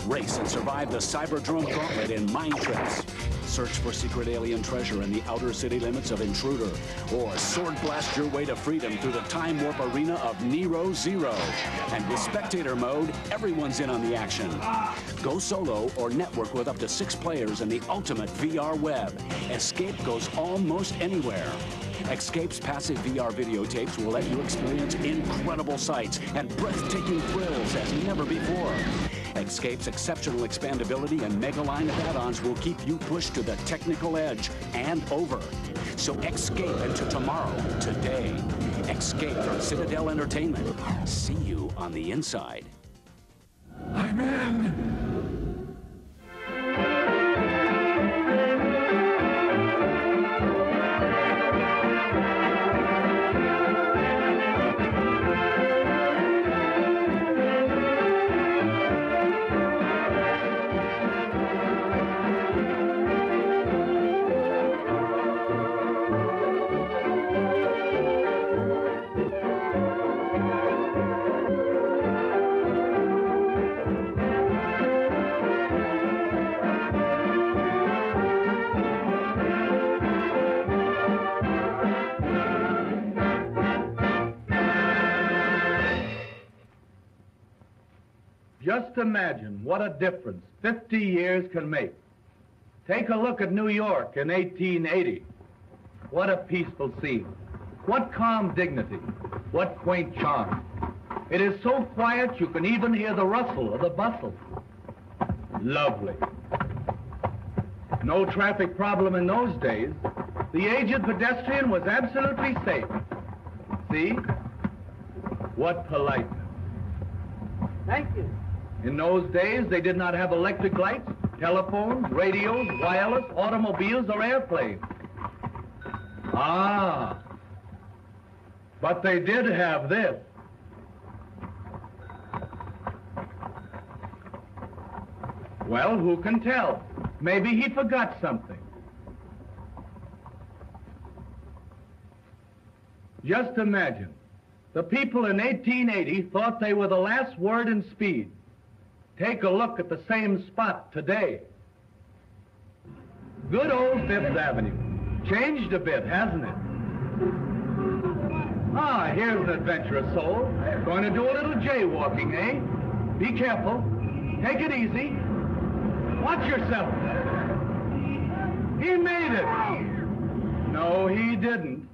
Race and survive the Cyberdrome Gauntlet in Mind Trips. Search for secret alien treasure in the outer city limits of Intruder. Or sword blast your way to freedom through the time warp arena of Nero Zero. And with spectator mode, everyone's in on the action. Go solo or network with up to 6 players in the ultimate VR web. Escape goes almost anywhere. Escape's passive VR videotapes will let you experience incredible sights and breathtaking thrills as never before. Escape's exceptional expandability and mega line of add-ons will keep you pushed to the technical edge and over. So escape into tomorrow, today. Escape from Citadel Entertainment. See you on the inside. I'm in! Just imagine what a difference 50 years can make. Take a look at New York in 1880. What a peaceful scene. What calm dignity. What quaint charm. It is so quiet you can even hear the rustle of the bustle. Lovely. No traffic problem in those days. The aged pedestrian was absolutely safe. See? What politeness. Thank you. In those days, they did not have electric lights, telephones, radios, wireless, automobiles, or airplanes. Ah, but they did have this. Well, who can tell? Maybe he forgot something. Just imagine. The people in 1880 thought they were the last word in speed. Take a look at the same spot today. Good old Fifth Avenue. Changed a bit, hasn't it? Ah, here's an adventurous soul. Going to do a little jaywalking, eh? Be careful. Take it easy. Watch yourself. He made it. No, he didn't.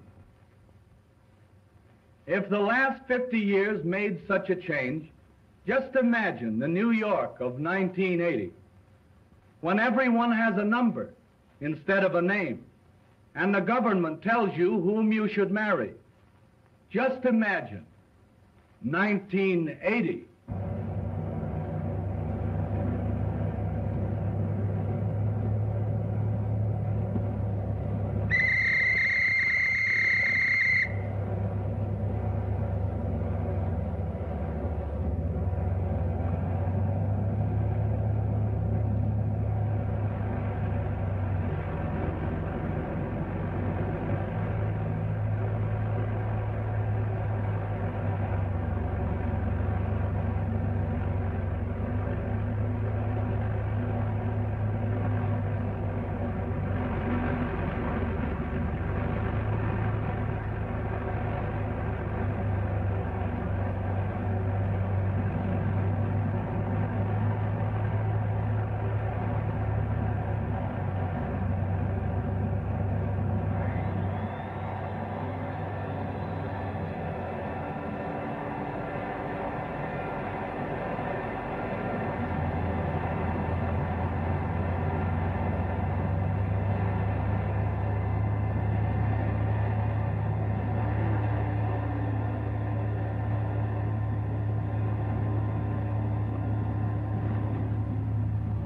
If the last 50 years made such a change, just imagine the New York of 1980, when everyone has a number instead of a name, and the government tells you whom you should marry. Just imagine 1980.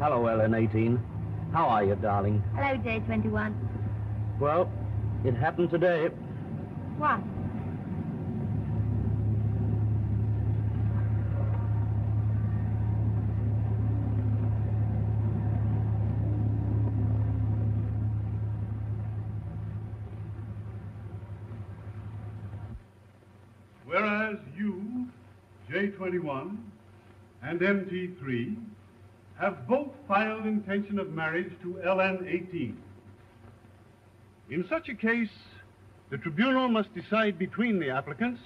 Hello, LN18. How are you, darling? Hello, J21. Well, it happened today. What? Whereas you, J21, and MT3 have both filed intention of marriage to LN18. In such a case, the tribunal must decide between the applicants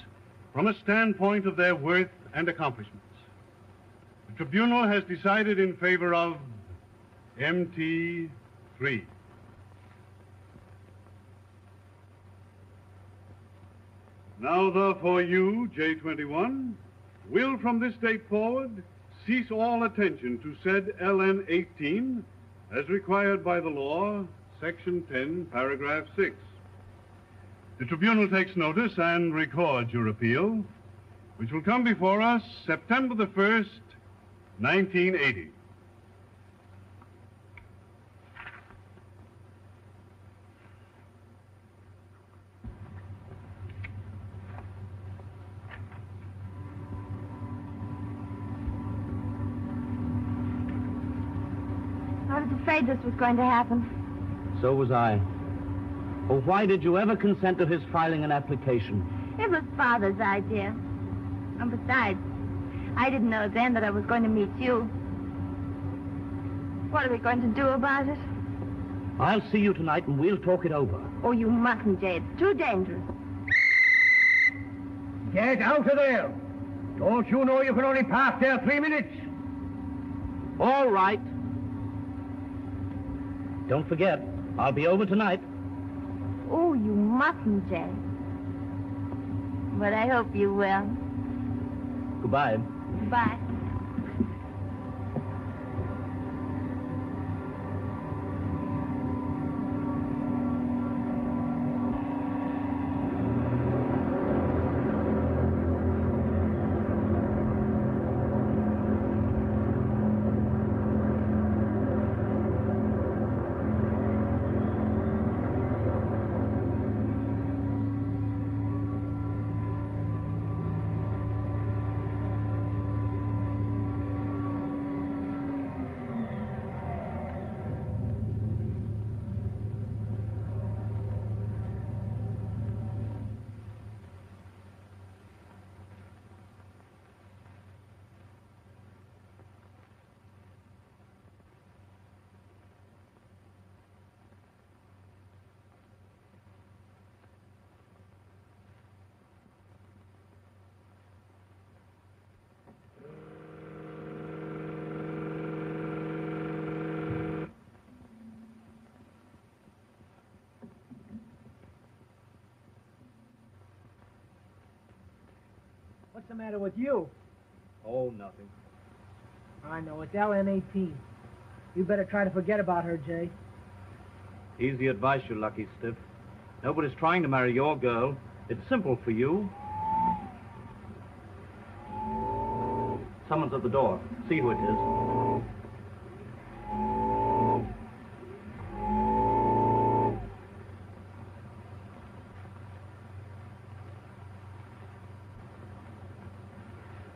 from a standpoint of their worth and accomplishments. The tribunal has decided in favor of MT3. Now, therefore, you, J21, will from this date forward cease all attention to said LN18 as required by the law, Section 10, Paragraph 6. The tribunal takes notice and records your appeal, which will come before us September the 1st, 1980. I was afraid this was going to happen. So was I. Well, why did you ever consent to his filing an application? It was Father's idea. And besides, I didn't know then that I was going to meet you. What are we going to do about it? I'll see you tonight and we'll talk it over. Oh, you mustn't, Jay. It's too dangerous. Get out of there! Don't you know you can only pass there 3 minutes? All right. Don't forget, I'll be over tonight. Oh, you mustn't, Jay. But I hope you will. Goodbye. Bye. What's the matter with you? Oh, nothing. I know, it's LN18. You better try to forget about her, Jay. Easy advice, you lucky stiff. Nobody's trying to marry your girl. It's simple for you. Someone's at the door. See who it is.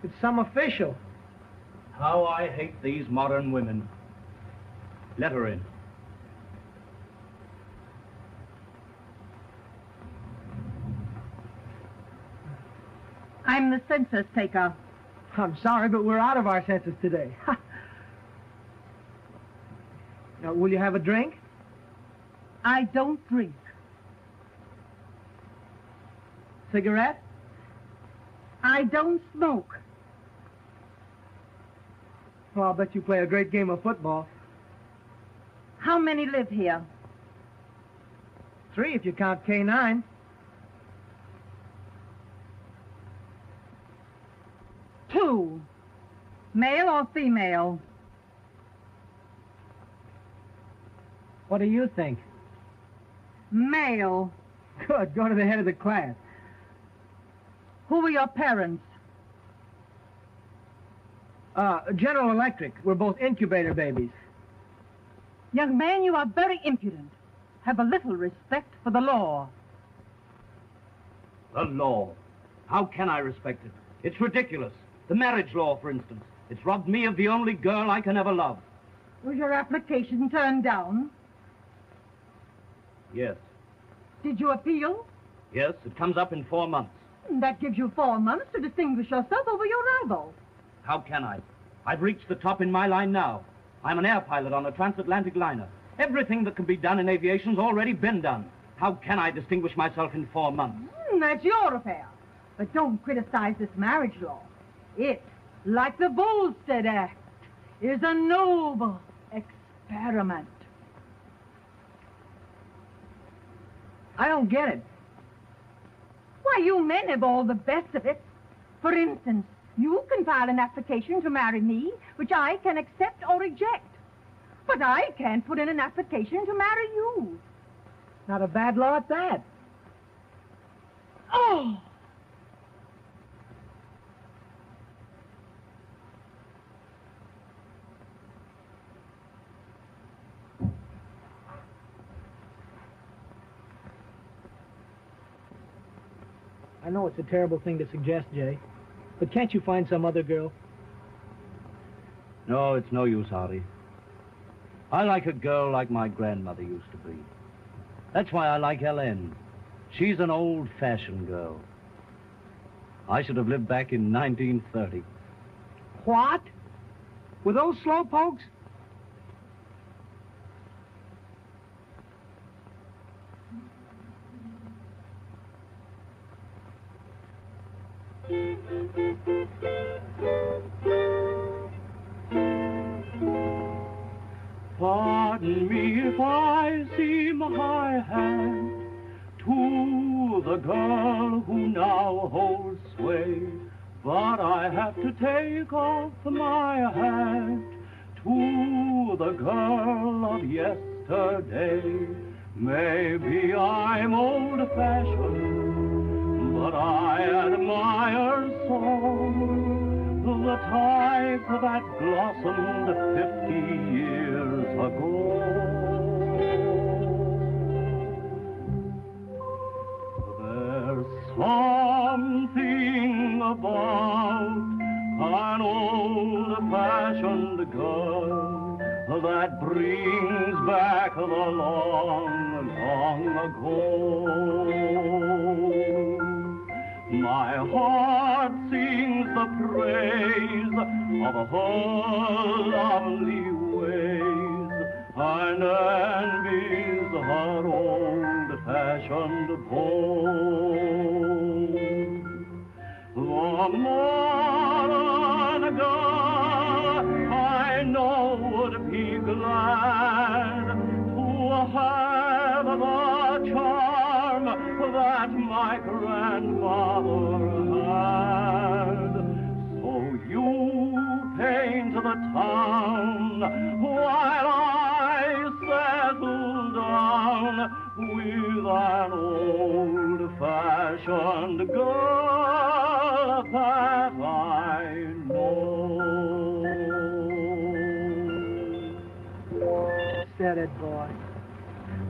It's some official. How I hate these modern women. Let her in. I'm the census taker. I'm sorry, but we're out of our census today. Now, will you have a drink? I don't drink. Cigarette? I don't smoke. Well, I'll bet you play a great game of football. How many live here? 3 if you count K9. Two. Male or female? What do you think? Male. Good. Go to the head of the class. Who are your parents? General Electric. We're both incubator babies. Young man, you are very impudent. Have a little respect for the law. The law? How can I respect it? It's ridiculous. The marriage law, for instance. It's robbed me of the only girl I can ever love. Was your application turned down? Yes. Did you appeal? Yes, it comes up in 4 months. That gives you 4 months to distinguish yourself over your rival. How can I? I've reached the top in my line now. I'm an air pilot on a transatlantic liner. Everything that can be done in aviation's already been done. How can I distinguish myself in 4 months? That's your affair. But don't criticize this marriage law. It, like the Volstead Act, is a noble experiment. I don't get it. Why, you men have all the best of it. For instance, you can file an application to marry me, which I can accept or reject. But I can't put in an application to marry you. Not a bad law at that. Oh! I know it's a terrible thing to suggest, Jay, but can't you find some other girl? No, it's no use, Hardy. I like a girl like my grandmother used to be. That's why I like Ellen. She's an old-fashioned girl. I should have lived back in 1930. What? With those slowpokes? Pardon me if I seem high-hand to the girl who now holds sway, but I have to take off my hat to the girl of yesterday. Maybe I'm old-fashioned, but I admire so the type that blossomed 50 years ago. There's something about an old-fashioned girl that brings back the long, long ago. My heart sings the praise of her lovely ways and envies her old-fashioned beau. The modern girl I know would be glad to have the charm that my grandfather had. So you paint the town while I settle down with an old-fashioned girl that I know. Said it, boy.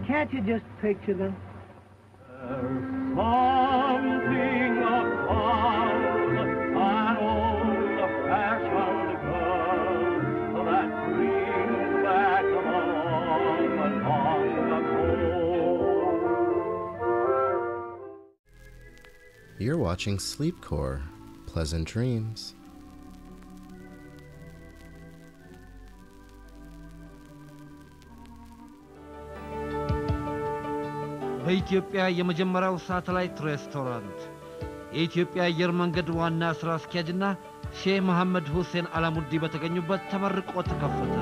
Can't you just picture them? There's something about an old-fashioned girl that brings back the long, long ago. You're watching Sleepcore. Pleasant dreams. በኢትዮጵያ የመጀመሪያው ሳተላይት ሬስቶራንት የኢትዮጵያ አየር መንገድ ዋና ስራ አስኪያጅና ሼህ መሐመድ ሁሴን አላሙዲ በተገኙበት ተመርቆ ተከፈተ።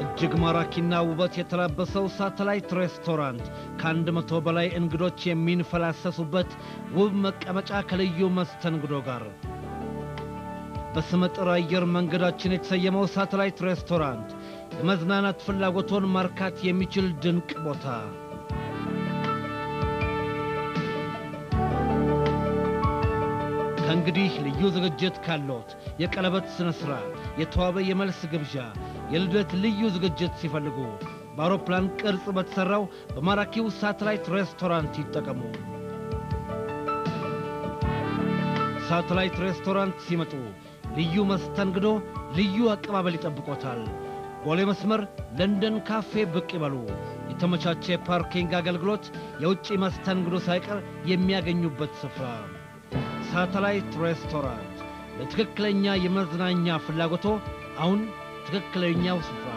እጅግ ማራኪና ውበት የተላበሰው ሳተላይት ሬስቶራንት ከ100 በላይ እንግዶች የሚንፈላሰሱበት ውብ መቀመጫ ከልዩ መስተንግዶ ጋር በስመጥር አየር መንገዳችን የተሰየመው ሳተላይት ሬስቶራንት የመዝናናት ፍላጎቶን ማርካት የሚችል ድንቅ ቦታ። ከእንግዲህ ልዩ ዝግጅት ካሎት የቀለበት ስነ ስርዓት፣ የተዋበ የመልስ ግብዣ፣ የልደት ልዩ ዝግጅት ሲፈልጉ በአውሮፕላን ቅርጽ በተሰራው በማራኪው ሳተላይት ሬስቶራንት ይጠቀሙ። ሳተላይት ሬስቶራንት ሲመጡ ልዩ መስተንግዶ፣ ልዩ አቀባበል ይጠብቆታል። ቦሌ መስመር ለንደን ካፌ ብቅ ይበሉ። የተመቻቸ ፓርኪንግ አገልግሎት፣ የውጭ መስተንግዶ ሳይቀር የሚያገኙበት ስፍራ። ሳተላይት ሬስቶራንት ለትክክለኛ የመዝናኛ ፍላጎቶ አሁን ትክክለኛው ስፍራ።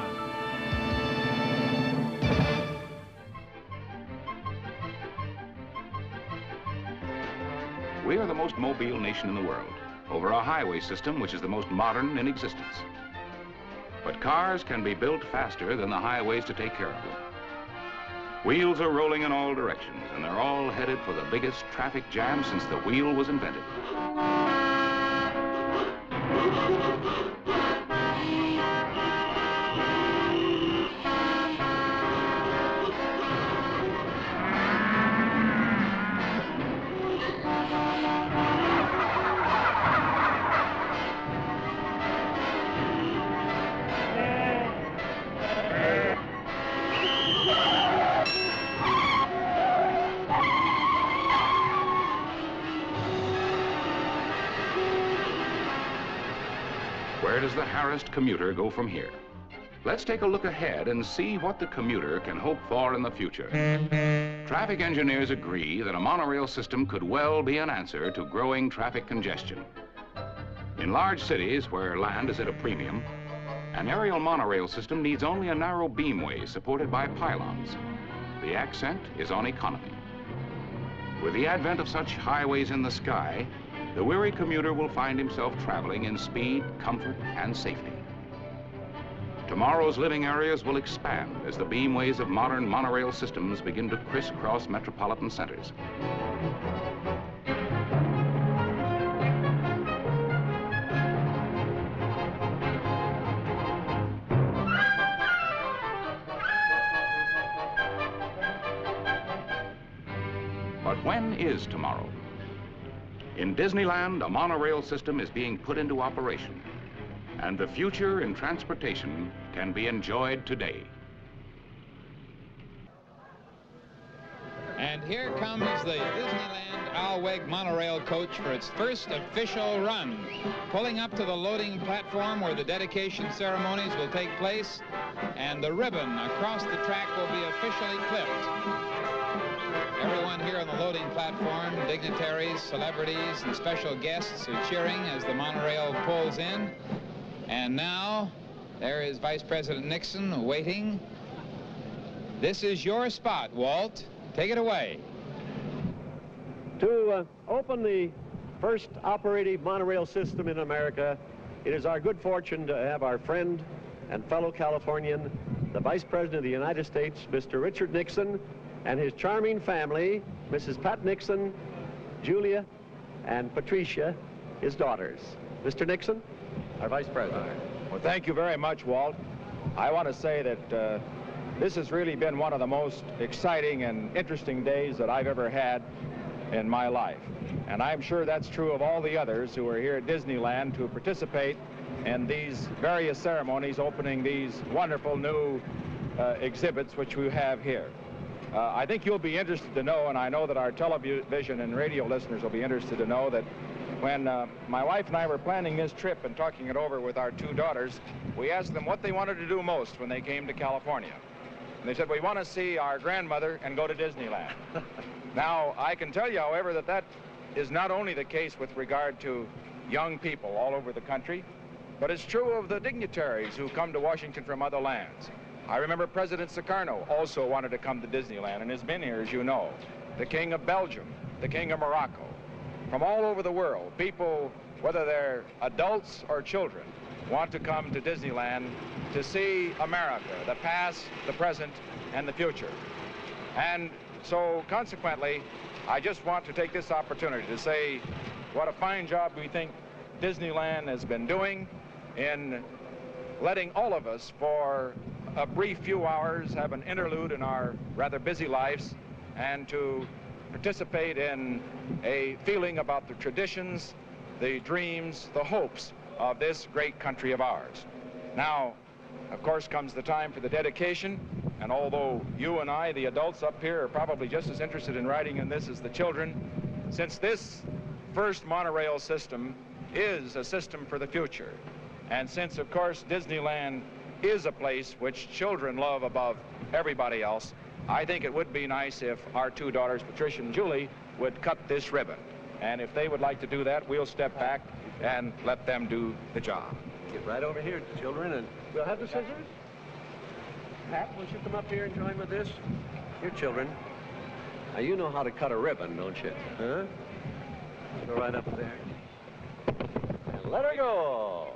We are the most mobile nation in the world, over a highway system which is the most modern in existence. But cars can be built faster than the highways to take care of them. Wheels are rolling in all directions, and they're all headed for the biggest traffic jam since the wheel was invented. Where does the harassed commuter go from here? Let's take a look ahead and see what the commuter can hope for in the future. Traffic engineers agree that a monorail system could well be an answer to growing traffic congestion. In large cities where land is at a premium, an aerial monorail system needs only a narrow beamway supported by pylons. The accent is on economy. With the advent of such highways in the sky, the weary commuter will find himself traveling in speed, comfort, and safety. Tomorrow's living areas will expand as the beamways of modern monorail systems begin to crisscross metropolitan centers. But when is tomorrow? In Disneyland, a monorail system is being put into operation, and the future in transportation can be enjoyed today. And here comes the Disneyland Alweg monorail coach for its first official run, pulling up to the loading platform where the dedication ceremonies will take place, and the ribbon across the track will be officially clipped. Everyone here on the loading platform, dignitaries, celebrities, and special guests are cheering as the monorail pulls in. And now, there is Vice President Nixon waiting. This is your spot, Walt. Take it away. To open the first operative monorail system in America, it is our good fortune to have our friend and fellow Californian, the Vice President of the United States, Mr. Richard Nixon, and his charming family, Mrs. Pat Nixon, Julia, and Patricia, his daughters. Mr. Nixon, our Vice President. Well, thank you very much, Walt. I want to say that this has really been one of the most exciting and interesting days that I've ever had in my life. And I'm sure that's true of all the others who are here at Disneyland to participate in these various ceremonies opening these wonderful new exhibits which we have here. I think you'll be interested to know, and I know that our television and radio listeners will be interested to know that when my wife and I were planning this trip and talking it over with our two daughters, we asked them what they wanted to do most when they came to California. And they said, we want to see our grandmother and go to Disneyland. Now, I can tell you, however, that that is not only the case with regard to young people all over the country, but it's true of the dignitaries who come to Washington from other lands. I remember President Sukarno also wanted to come to Disneyland and has been here, as you know. The King of Belgium, the King of Morocco. From all over the world, people, whether they're adults or children, want to come to Disneyland to see America, the past, the present, and the future. And so, consequently, I just want to take this opportunity to say what a fine job we think Disneyland has been doing in letting all of us, for a brief few hours, have an interlude in our rather busy lives and to participate in a feeling about the traditions, the dreams, the hopes of this great country of ours. Now, of course, comes the time for the dedication. And although you and I, the adults up here, are probably just as interested in riding in this as the children, since this first monorail system is a system for the future, and since, of course, Disneyland is a place which children love above everybody else, I think it would be nice if our two daughters, Patricia and Julie, would cut this ribbon. And if they would like to do that, we'll step back and let them do the job. Get right over here, children, and we'll have the scissors. Pat, won't you come up here and join with this? Here, children. Now, you know how to cut a ribbon, don't you? Huh? Go right up there. And let her go.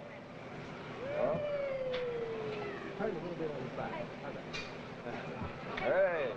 Oh. Turn a little bit on the side. Hey.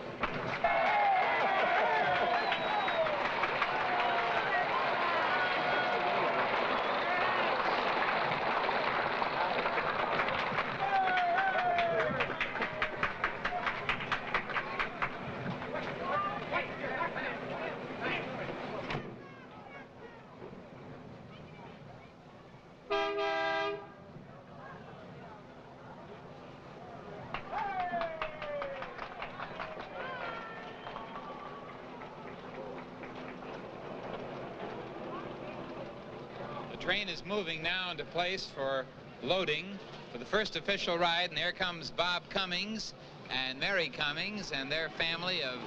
The train is moving now into place for loading for the first official ride, and there comes Bob Cummings and Mary Cummings and their family of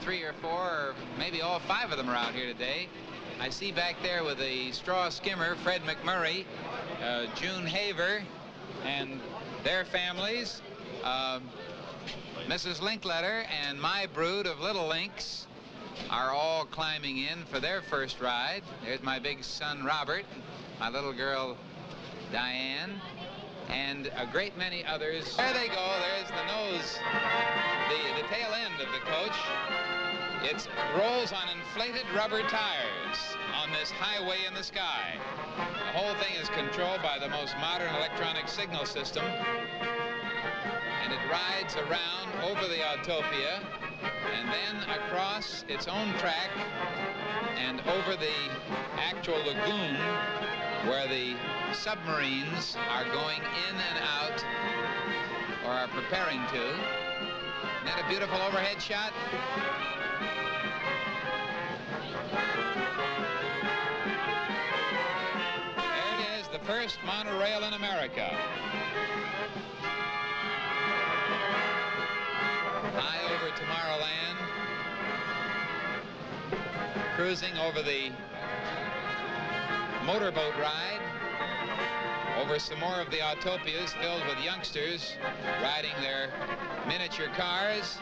3 or 4, or maybe all 5 of them are out here today. I see back there with the straw skimmer, Fred McMurray, June Haver, and their families, Mrs. Linkletter and my brood of little Links are all climbing in for their first ride. There's my big son, Robert, my little girl, Diane, and a great many others. There they go. There's the nose, the tail end of the coach. It rolls on inflated rubber tires on this highway in the sky. The whole thing is controlled by the most modern electronic signal system, and it rides around over the Autopia and then across its own track and over the actual lagoon where the submarines are going in and out, or are preparing to. Isn't that a beautiful overhead shot? There it is, the first monorail in America. High over Tomorrowland, cruising over the motorboat ride, over some more of the Autopias filled with youngsters riding their miniature cars.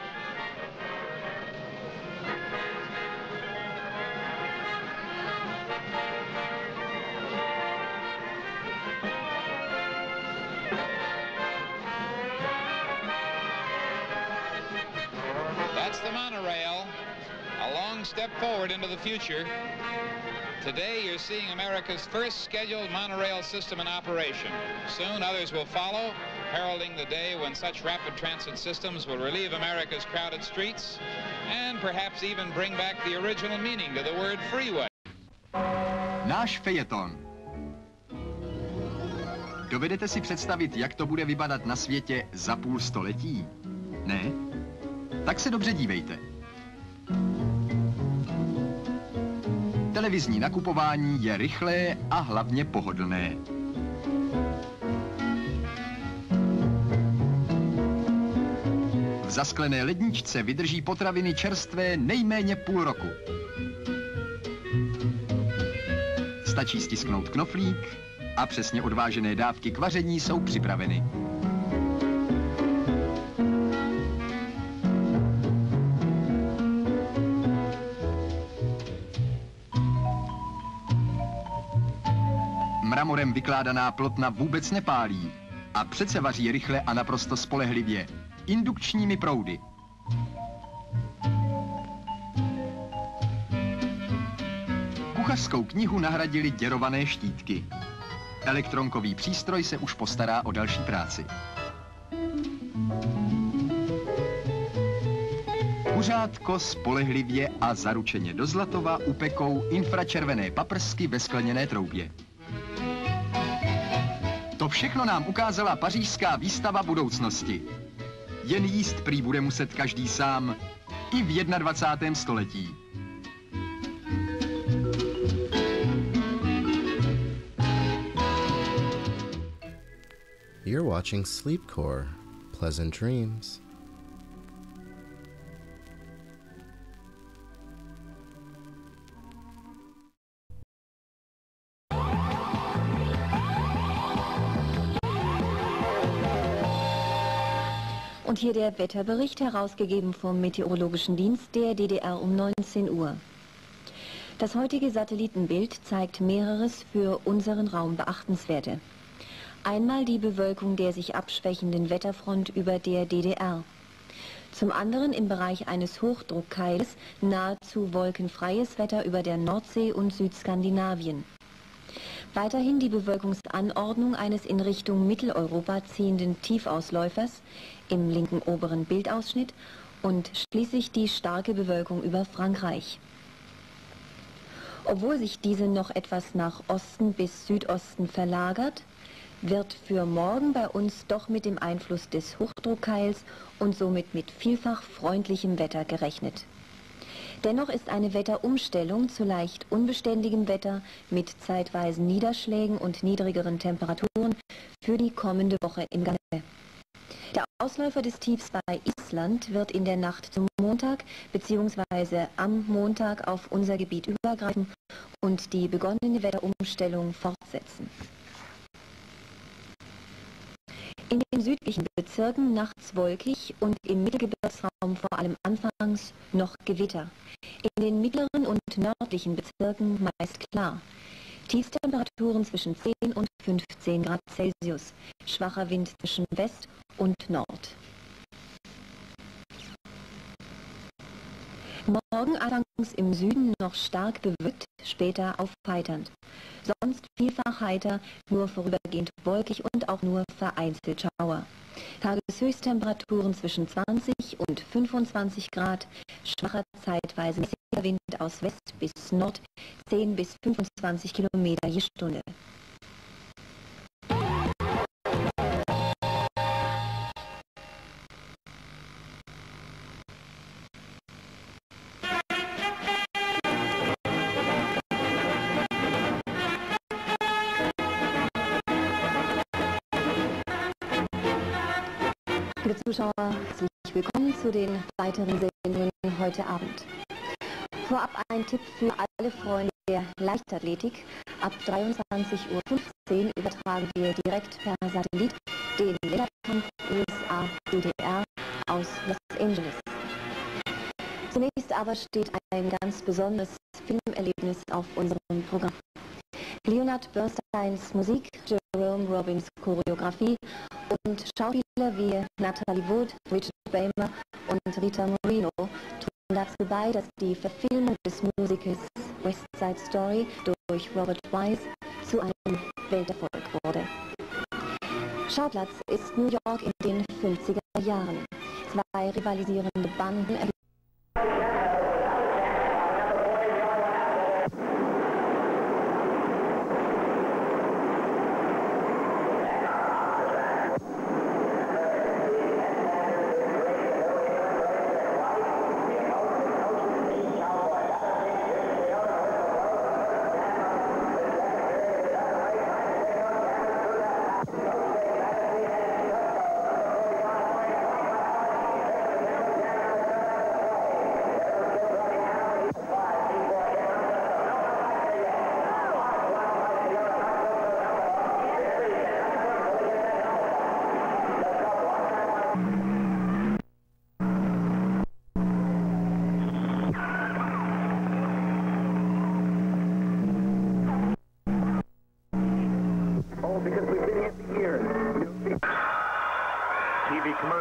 That's the monorail, a long step forward into the future. Today, you're seeing America's first scheduled monorail system in operation. Soon, others will follow, heralding the day when such rapid transit systems will relieve America's crowded streets and perhaps even bring back the original meaning to the word freeway. Náš fejeton. Dovedete si představit, jak to bude vypadat na světě za půl století? Ne? Tak se dobře dívejte. Televizní nakupování je rychlé a hlavně pohodlné. V zasklené ledničce vydrží potraviny čerstvé nejméně půl roku. Stačí stisknout knoflík a přesně odvážené dávky k vaření jsou připraveny. Mramorem vykládaná plotna vůbec nepálí a přece vaří rychle a naprosto spolehlivě. Indukčními proudy. Kuchařskou knihu nahradili děrované štítky. Elektronkový přístroj se už postará o další práci. Kuřátko spolehlivě a zaručeně do zlatova upekou infračervené paprsky ve skleněné troubě. To všechno nám ukázala pařížská výstava budoucnosti. Jen jíst prý bude muset každý sám, i v 21. století. You're watching Sleepcore. Pleasant dreams. Und hier der Wetterbericht, herausgegeben vom Meteorologischen Dienst der DDR um 19 Uhr. Das heutige Satellitenbild zeigt mehreres für unseren Raum Beachtenswerte. Einmal die Bewölkung der sich abschwächenden Wetterfront über der DDR. Zum anderen im Bereich eines Hochdruckkeiles nahezu wolkenfreies Wetter über der Nordsee und Südskandinavien. Weiterhin die Bewölkungsanordnung eines in Richtung Mitteleuropa ziehenden Tiefausläufers im linken oberen Bildausschnitt und schließlich die starke Bewölkung über Frankreich. Obwohl sich diese noch etwas nach Osten bis Südosten verlagert, wird für morgen bei uns doch mit dem Einfluss des Hochdruckkeils und somit mit vielfach freundlichem Wetter gerechnet. Dennoch ist eine Wetterumstellung zu leicht unbeständigem Wetter mit zeitweisen Niederschlägen und niedrigeren Temperaturen für die kommende Woche im Gange. Der Ausläufer des Tiefs bei Island wird in der Nacht zum Montag bzw. am Montag auf unser Gebiet übergreifen und die begonnene Wetterumstellung fortsetzen. In den südlichen Bezirken nachts wolkig und im Mittelgebirgsraum vor allem anfangs noch Gewitter. In den mittleren und nördlichen Bezirken meist klar. Tiefstemperaturen zwischen 10 und 15 Grad Celsius. Schwacher Wind zwischen West und Nord. Morgen anfangs im Süden noch stark bewölkt, später aufheiternd. Sonst vielfach heiter, nur vorübergehend wolkig und auch nur vereinzelt Schauer. Tageshöchsttemperaturen zwischen 20 und 25 Grad, schwacher zeitweise mäßiger Wind aus West bis Nord, 10 bis 25 Kilometer je Stunde. Liebe Zuschauer, herzlich willkommen zu den weiteren Sendungen heute Abend. Vorab ein Tipp für alle Freunde der Leichtathletik. Ab 23:15 Uhr übertragen wir direkt per Satellit den Länderkampf USA-DDR aus Los Angeles. Zunächst aber steht ein ganz besonderes Filmerlebnis auf unserem Programm. Leonard Bernsteins Musik, Jerome Robbins Choreografie und Schauspieler wie Natalie Wood, Richard Beymer und Rita Moreno trugen dazu bei, dass die Verfilmung des Musikers West Side Story durch Robert Wise zu einem Welterfolg wurde. Schauplatz ist New York in den 50er Jahren. Zwei rivalisierende Banden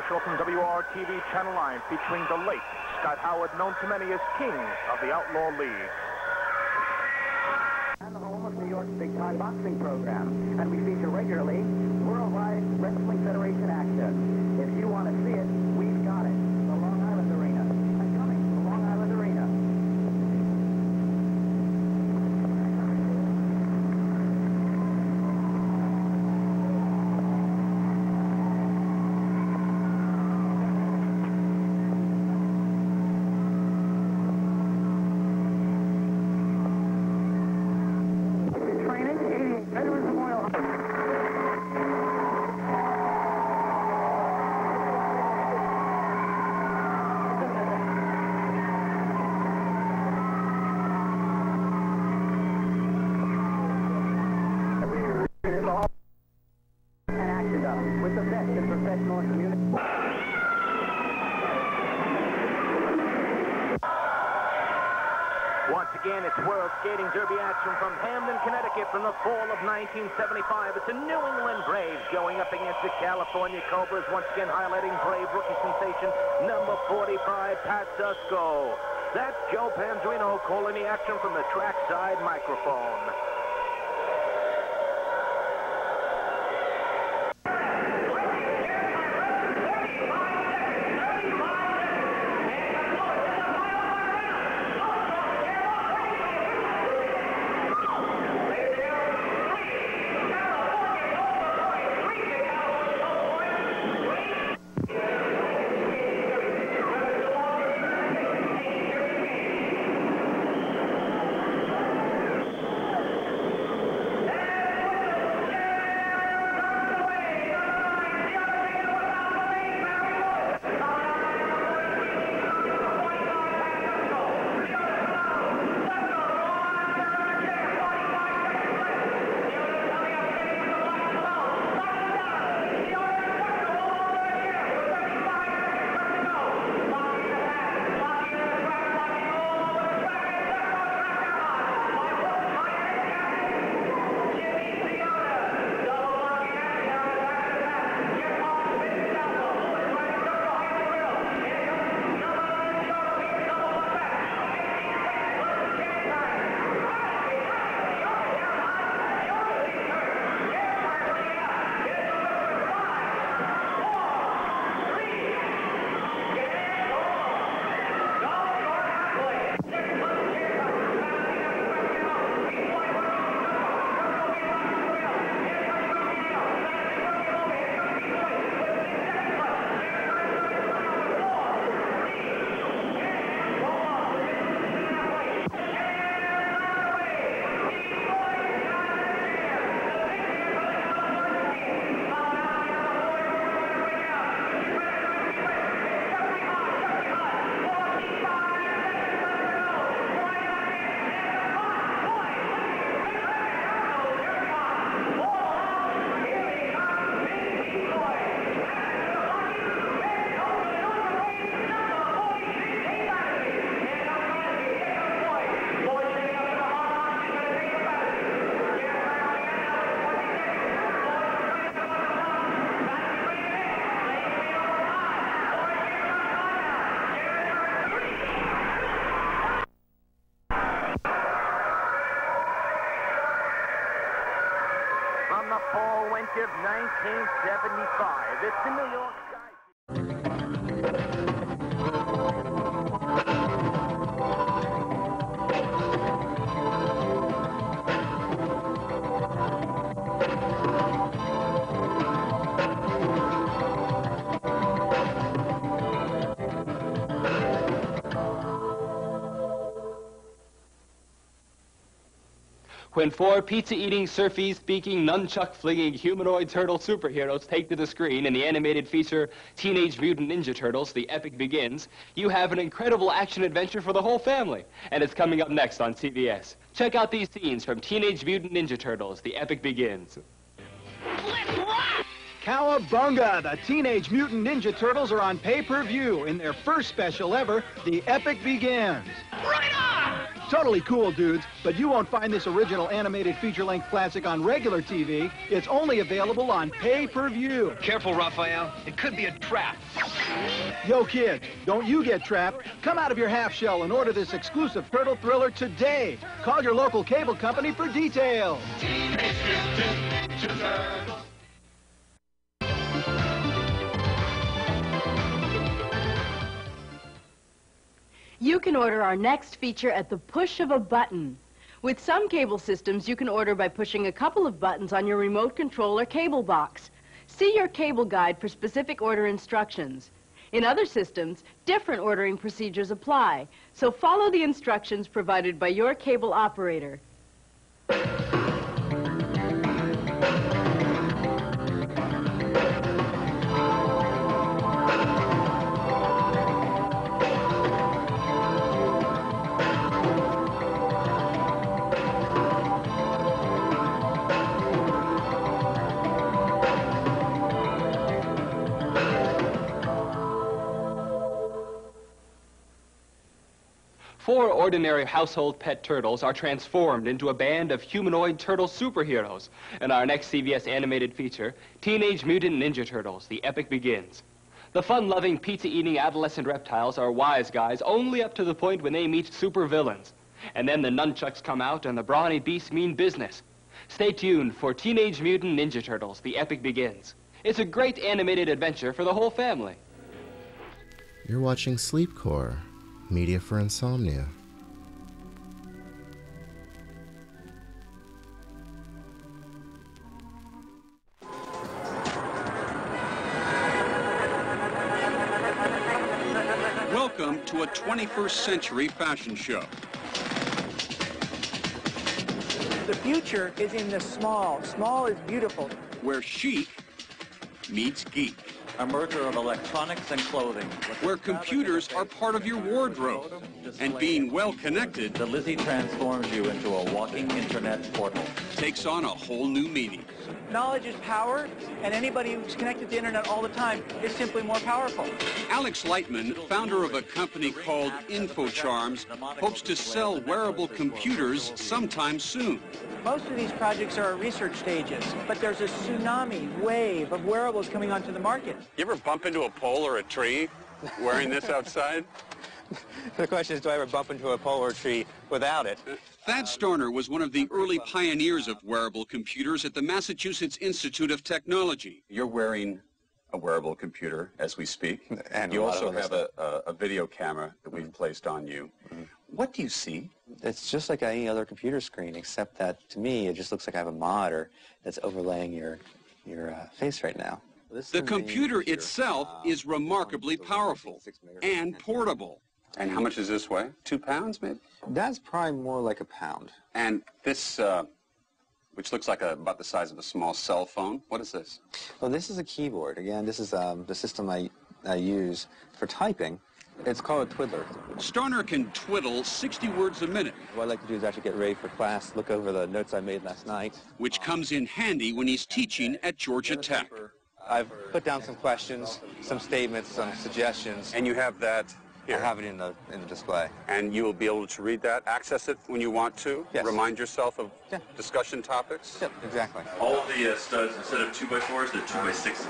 From WRTV Channel 9 featuring the late Scott Howard, known to many as King of the Outlaw League. And the home of New York's big-time boxing program. And we feature regularly worldwide Wrestling Federation action. If you want to see it, we've got it. The Long Island Arena. And coming to the Long Island Arena. again, it's World Skating Derby action from Hamden, Connecticut from the fall of 1975. It's the New England Braves going up against the California Cobras, once again highlighting Brave rookie sensation number 45, Pat Dusko. That's Joe Panzerino calling the action from the trackside microphone. Winter of 1975. It's the New York Sky. When four pizza-eating, surfy-speaking, nunchuck-flinging humanoid turtle superheroes take to the screen in the animated feature Teenage Mutant Ninja Turtles, The Epic Begins, you have an incredible action-adventure for the whole family. And it's coming up next on CBS. Check out these scenes from Teenage Mutant Ninja Turtles, The Epic Begins. Cowabunga! The Teenage Mutant Ninja Turtles are on pay-per-view in their first special ever, The Epic Begins. Right on! Totally cool, dudes, but you won't find this original animated feature-length classic on regular TV. It's only available on pay-per-view. Careful, Raphael. It could be a trap. Yo, kids, don't you get trapped. Come out of your half shell and order this exclusive turtle thriller today. Call your local cable company for details. Teenage Mutant Ninja Turtles. You can order our next feature at the push of a button. With some cable systems, you can order by pushing a couple of buttons on your remote control or cable box. See your cable guide for specific order instructions. In other systems, different ordering procedures apply, so follow the instructions provided by your cable operator. 4 ordinary household pet turtles are transformed into a band of humanoid turtle superheroes. In our next CBS animated feature, Teenage Mutant Ninja Turtles, the epic begins. The fun-loving, pizza-eating adolescent reptiles are wise guys only up to the point when they meet supervillains. And then the nunchucks come out and the brawny beasts mean business. Stay tuned for Teenage Mutant Ninja Turtles, the epic begins. It's a great animated adventure for the whole family. You're watching Sleepcore, media for insomnia. Welcome to a 21st century fashion show. The future is in the small. Small is beautiful. Where chic meets geek. A merger of electronics and clothing. Where computers are part of your wardrobe. And being well connected, the Lizzie transforms you into a walking internet portal. Takes on a whole new meaning. Knowledge is power, and anybody who's connected to the internet all the time is simply more powerful. Alex Lightman, founder of a company called InfoCharms, hopes to sell wearable computers sometime soon. Most of these projects are at research stages, but there's a tsunami wave of wearables coming onto the market. You ever bump into a pole or a tree wearing this outside? The question is, do I ever bump into a pole or a tree without it? Thad Starner was one of the early pioneers of wearable computers at the Massachusetts Institute of Technology. You're wearing a wearable computer as we speak, and you also have a video camera that we've placed on you. What do you see? It's just like any other computer screen, except that, to me, it just looks like I have a monitor that's overlaying your face right now. The computer itself is remarkably powerful and portable. And how much does this weigh? 2 pounds, maybe? That's probably more like a pound. And this, which looks like about the size of a small cell phone, what is this? Well, this is a keyboard. Again, this is the system I use for typing. It's called a twiddler. Starner can twiddle 60 words a minute. What I like to do is actually get ready for class, look over the notes I made last night. Which comes in handy when he's teaching at Georgia Tech. I've put down some questions, some statements, some suggestions. And you have that here? I have it in the display. And you will be able to read that, access it when you want to? Yes. Remind yourself of discussion topics? Yep, exactly. All of the studs, instead of 2x4s, they're 2x6s.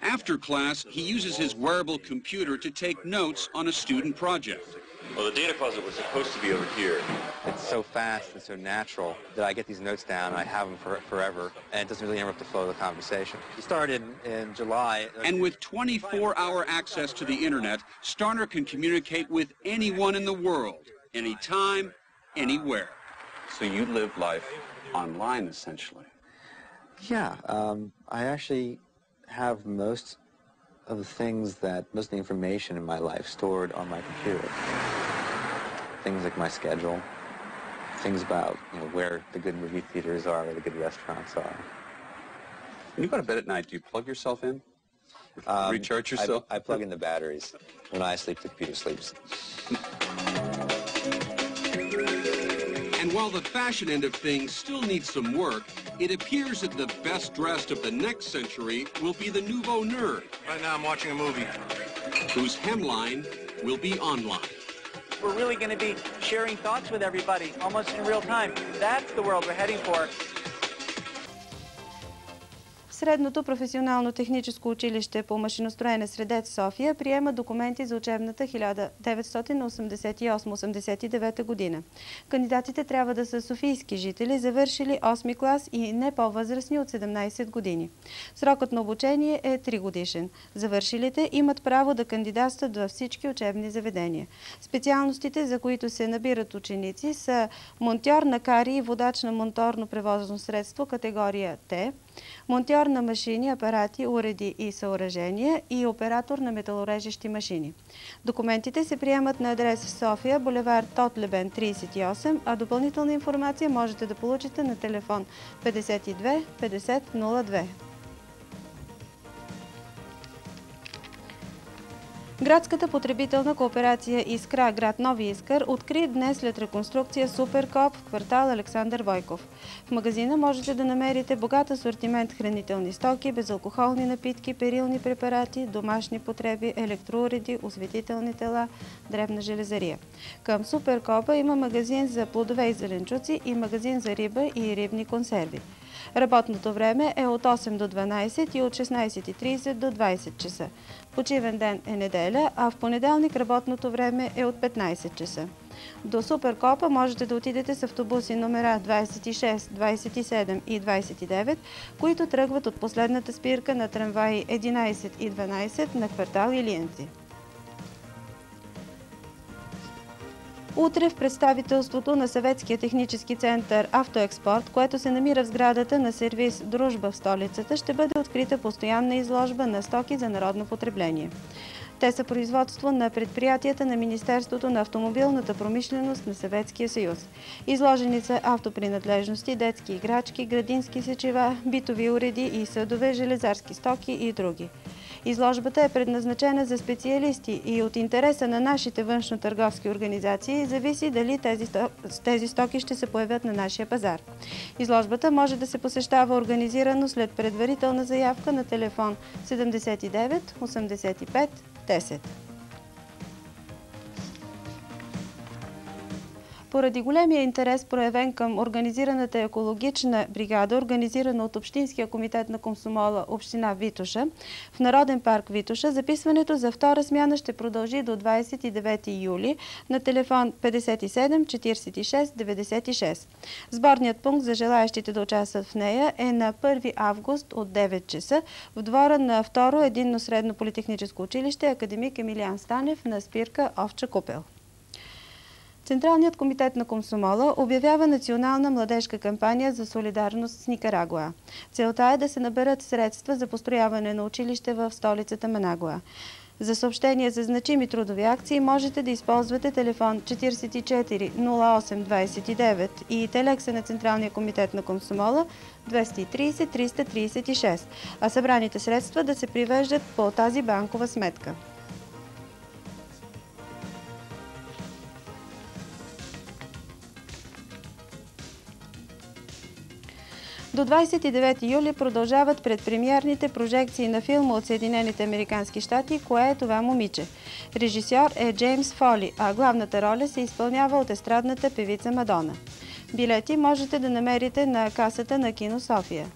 After class, he uses his wearable computer to take notes on a student project. Well, the data closet was supposed to be over here. It's so fast and so natural that I get these notes down and I have them forever, and it doesn't really interrupt the flow of the conversation. It started in July. And with 24-hour access to the internet, Starner can communicate with anyone in the world, anytime, anywhere. So you live life online, essentially. Yeah, I actually have most of the information in my life stored on my computer. Things like my schedule, things about, where the good movie theaters are, where the good restaurants are. When you go to bed at night, do you plug yourself in? Recharge yourself? I plug in the batteries. When I sleep, the computer sleeps. And while the fashion end of things still needs some work, it appears that the best dressed of the next century will be the nouveau nerd. Right now I'm watching a movie. Whose hemline will be online. We're really going to be sharing thoughts with everybody, almost in real time. That's the world we're heading for. Средното професионално техническо училище по машиностроене Средец София приема документи за учебната 1988-89 година. Кандидатите трябва да са софийски жители, завършили 8 клас и не по-възрастни от 17 години. Срокът на обучение е 3 годишен. Завършилите имат право да кандидатстват във всички учебни заведения. Специалностите, за които се набират ученици, са монтьор на кари и водач на моторно превозно средство категория Т, монтьор на машини, апарати, уреди и съоръжения и оператор на металорежещи машини. Документите се приемат на адрес в София, булевард Тотлебен 38, а допълнителна информация можете да получите на телефон 52 50 02. Градската потребителна кооперация Искра, град Нови Искър, откри днес след реконструкция Суперкоп в квартал Александър Войков. В магазина можете да намерите богат асортимент хранителни стоки, безалкохолни напитки, перилни препарати, домашни потреби, електроуреди, осветителни тела, дребна железария. Към Суперкопа има магазин за плодове и зеленчуци и магазин за риба и рибни консерви. Работното време е от 8 до 12 и от 16:30 до 20 часа. Почивен ден е неделя, а в понеделник работното време е от 15 часа. До Суперкопа можете да отидете с автобуси номера 26, 27 и 29, които тръгват от последната спирка на трамваи 11 и 12 на квартал Илиянци. Утре в представителството на Съветския технически център Автоекспорт, което се намира в сградата на сервис Дружба в столицата, ще бъде открита постоянна изложба на стоки за народно потребление. Те са производство на предприятията на Министерството на автомобилната промишленост на Съветския съюз. Изложени са автопринадлежности, детски играчки, градински сечива, битови уреди и съдове, железарски стоки и други. Изложбата е предназначена за специалисти и от интереса на нашите външно-търговски организации зависи дали тези стоки ще се появят на нашия пазар. Изложбата може да се посещава организирано след предварителна заявка на телефон 79 85 10. Поради големия интерес, проявен към организираната екологична бригада, организирана от Общинския комитет на Комсомола, община Витоша, в Народен парк Витоша, записването за втора смяна ще продължи до 29 юли на телефон 57 46 96. Сборният пункт за желаящите да участват в нея е на 1 август от 9 часа в двора на второ единно средно политехническо училище Академик Емилиан Станев на спирка Овча купел. Централният комитет на Комсомола обявява национална младежка кампания за солидарност с Никарагуа. Целта е да се наберат средства за построяване на училище в столицата Манагуа. За съобщения за значими трудови акции можете да използвате телефон 44 08 29 и телекса на Централния комитет на Комсомола 230 336, а събраните средства да се привеждат по тази банкова сметка. До 29 юли продължават предпремиерните прожекции на филма от Съединените американски щати "Кое е това момиче?". Режисьор е Джеймс Фоли, а главната роля се изпълнява от естрадната певица Мадона. Билети можете да намерите на касата на Кино София.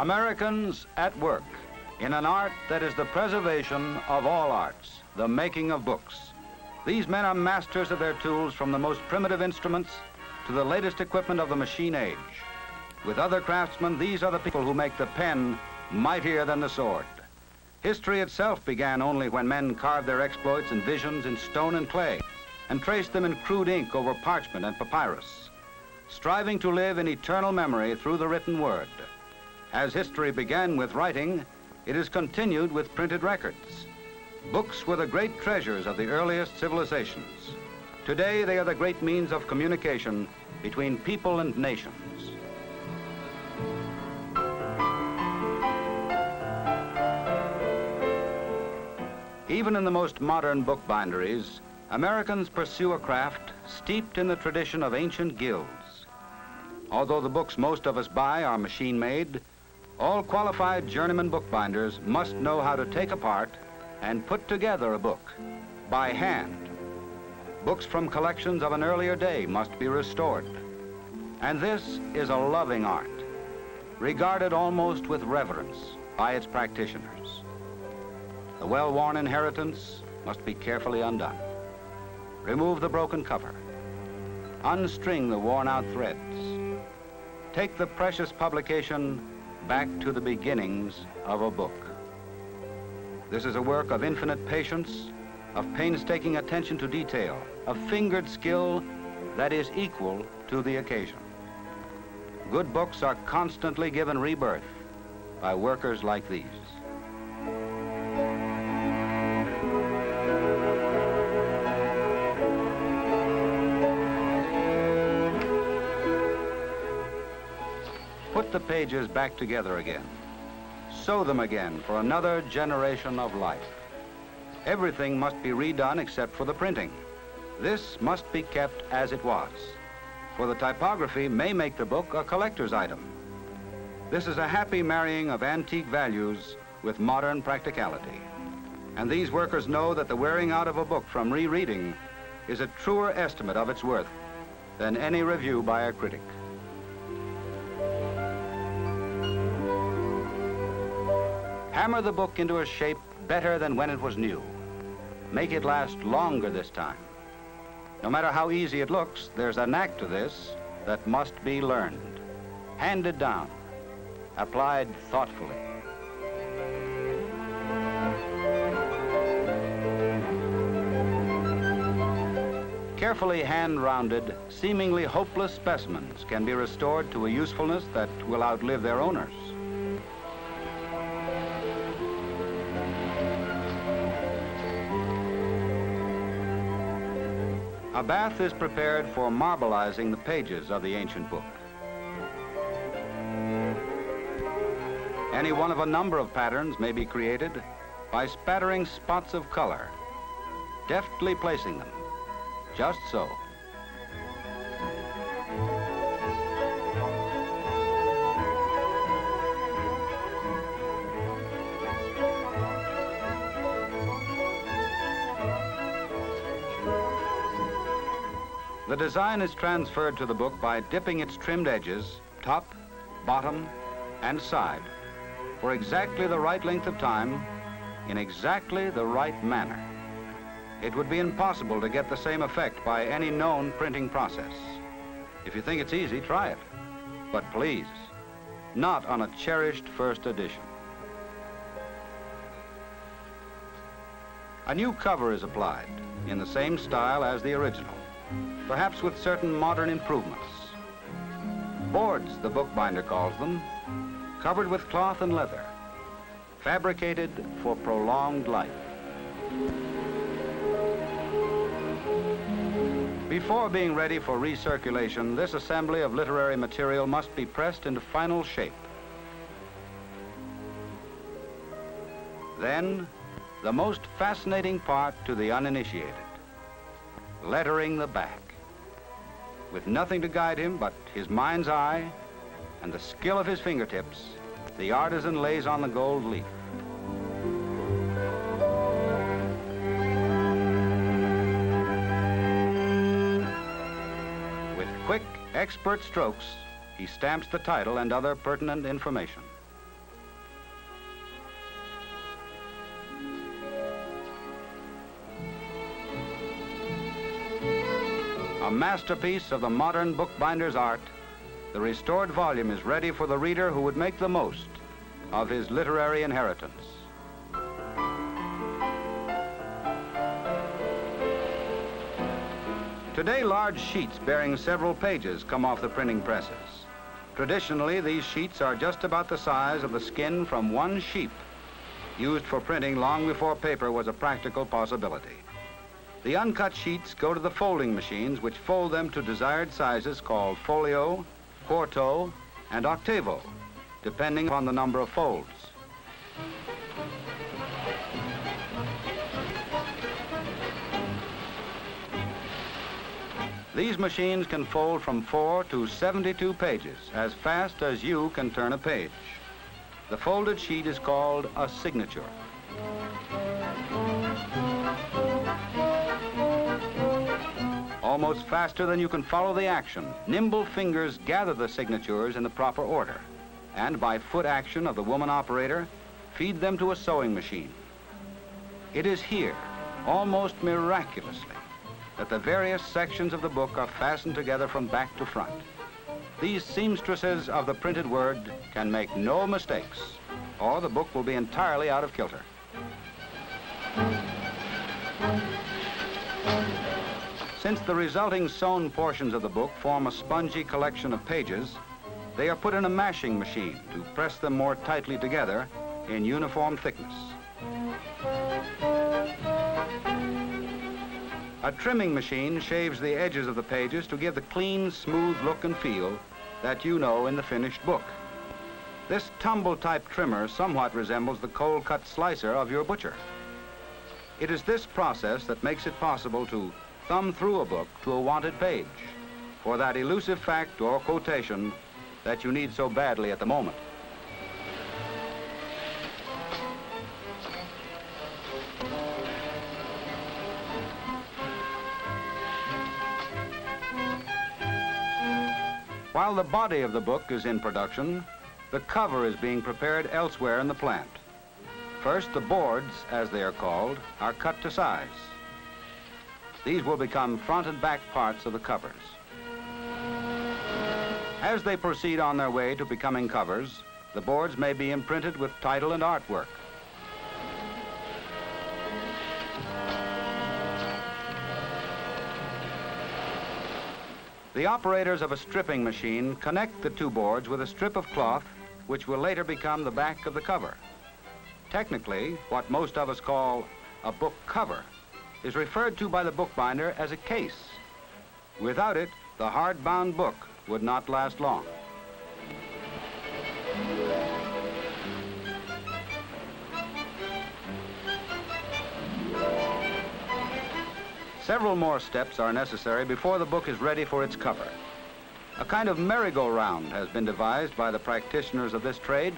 Americans at work in an art that is the preservation of all arts, the making of books. These men are masters of their tools, from the most primitive instruments to the latest equipment of the machine age. With other craftsmen, these are the people who make the pen mightier than the sword. History itself began only when men carved their exploits and visions in stone and clay and traced them in crude ink over parchment and papyrus, striving to live in eternal memory through the written word. As history began with writing, it is continued with printed records. Books were the great treasures of the earliest civilizations. Today, they are the great means of communication between people and nations. Even in the most modern bookbinderies, Americans pursue a craft steeped in the tradition of ancient guilds. Although the books most of us buy are machine-made, all qualified journeyman bookbinders must know how to take apart and put together a book by hand. Books from collections of an earlier day must be restored. And this is a loving art, regarded almost with reverence by its practitioners. The well-worn inheritance must be carefully undone. Remove the broken cover. Unstring the worn-out threads. Take the precious publication back to the beginnings of a book. This is a work of infinite patience, of painstaking attention to detail, of fingered skill that is equal to the occasion. Good books are constantly given rebirth by workers like these. Put the pages back together again. Sew them again for another generation of life. Everything must be redone except for the printing. This must be kept as it was, for the typography may make the book a collector's item. This is a happy marrying of antique values with modern practicality. And these workers know that the wearing out of a book from rereading is a truer estimate of its worth than any review by a critic. Hammer the book into a shape better than when it was new. Make it last longer this time. No matter how easy it looks, there's a knack to this that must be learned, handed down, applied thoughtfully. Carefully hand-rounded, seemingly hopeless specimens can be restored to a usefulness that will outlive their owners. A bath is prepared for marbleizing the pages of the ancient book. Any one of a number of patterns may be created by spattering spots of color, deftly placing them, just so. The design is transferred to the book by dipping its trimmed edges, top, bottom, and side, for exactly the right length of time, in exactly the right manner. It would be impossible to get the same effect by any known printing process. If you think it's easy, try it. But please, not on a cherished first edition. A new cover is applied in the same style as the original, perhaps with certain modern improvements. Boards, the bookbinder calls them, covered with cloth and leather, fabricated for prolonged life. Before being ready for recirculation, this assembly of literary material must be pressed into final shape. Then, the most fascinating part to the uninitiated, lettering the back. With nothing to guide him but his mind's eye and the skill of his fingertips, the artisan lays on the gold leaf. With quick, expert strokes, he stamps the title and other pertinent information. A masterpiece of the modern bookbinder's art, the restored volume is ready for the reader who would make the most of his literary inheritance. Today, large sheets bearing several pages come off the printing presses. Traditionally, these sheets are just about the size of the skin from one sheep, used for printing long before paper was a practical possibility. The uncut sheets go to the folding machines, which fold them to desired sizes called folio, quarto, and octavo, depending on the number of folds. These machines can fold from 4 to 72 pages, as fast as you can turn a page. The folded sheet is called a signature. Almost faster than you can follow the action, nimble fingers gather the signatures in the proper order, and by foot action of the woman operator, feed them to a sewing machine. It is here, almost miraculously, that the various sections of the book are fastened together from back to front. These seamstresses of the printed word can make no mistakes, or the book will be entirely out of kilter. Since the resulting sewn portions of the book form a spongy collection of pages, they are put in a mashing machine to press them more tightly together in uniform thickness. A trimming machine shaves the edges of the pages to give the clean, smooth look and feel that you know in the finished book. This tumble-type trimmer somewhat resembles the cold-cut slicer of your butcher. It is this process that makes it possible to thumb through a book to a wanted page for that elusive fact or quotation that you need so badly at the moment. While the body of the book is in production, the cover is being prepared elsewhere in the plant. First, the boards, as they are called, are cut to size. These will become front and back parts of the covers. As they proceed on their way to becoming covers, the boards may be imprinted with title and artwork. The operators of a stripping machine connect the two boards with a strip of cloth which will later become the back of the cover. Technically, what most of us call a book cover is referred to by the bookbinder as a case. Without it, the hard-bound book would not last long. Several more steps are necessary before the book is ready for its cover. A kind of merry-go-round has been devised by the practitioners of this trade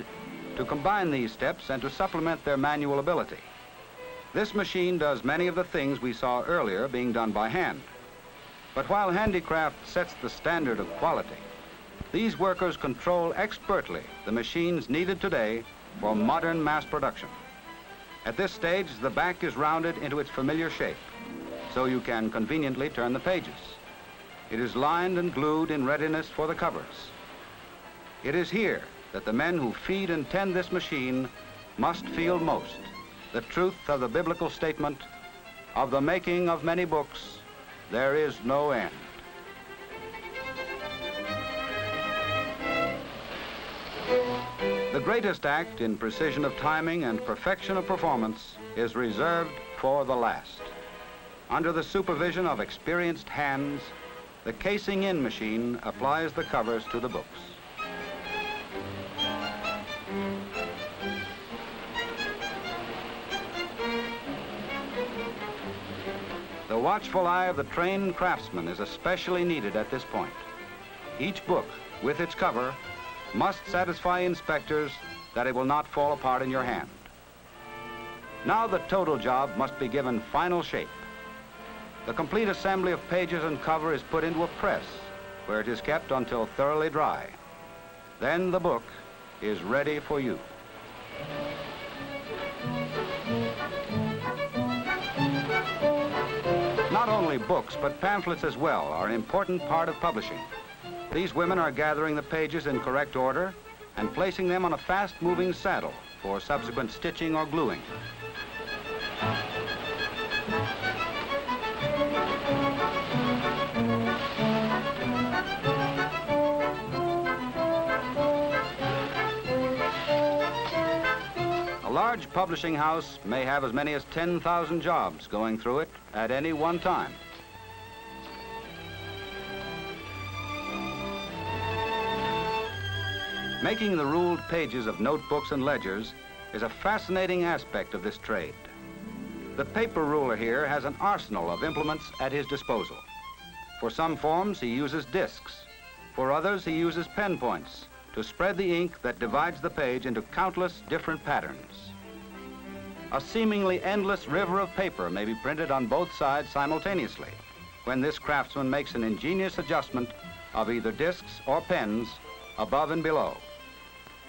to combine these steps and to supplement their manual ability. This machine does many of the things we saw earlier being done by hand. But while handicraft sets the standard of quality, these workers control expertly the machines needed today for modern mass production. At this stage, the back is rounded into its familiar shape, so you can conveniently turn the pages. It is lined and glued in readiness for the covers. It is here that the men who feed and tend this machine must feel most the truth of the biblical statement, of the making of many books, there is no end. The greatest act in precision of timing and perfection of performance is reserved for the last. Under the supervision of experienced hands, the casing-in machine applies the covers to the books. The watchful eye of the trained craftsman is especially needed at this point. Each book, with its cover, must satisfy inspectors that it will not fall apart in your hand. Now the total job must be given final shape. The complete assembly of pages and cover is put into a press, where it is kept until thoroughly dry. Then the book is ready for you. Not only only books, but pamphlets as well are an important part of publishing. These women are gathering the pages in correct order and placing them on a fast-moving saddle for subsequent stitching or gluing. A large publishing house may have as many as 10,000 jobs going through it at any one time. Making the ruled pages of notebooks and ledgers is a fascinating aspect of this trade. The paper ruler here has an arsenal of implements at his disposal. For some forms, he uses discs. For others, he uses pen points to spread the ink that divides the page into countless different patterns. A seemingly endless river of paper may be printed on both sides simultaneously when this craftsman makes an ingenious adjustment of either discs or pens above and below.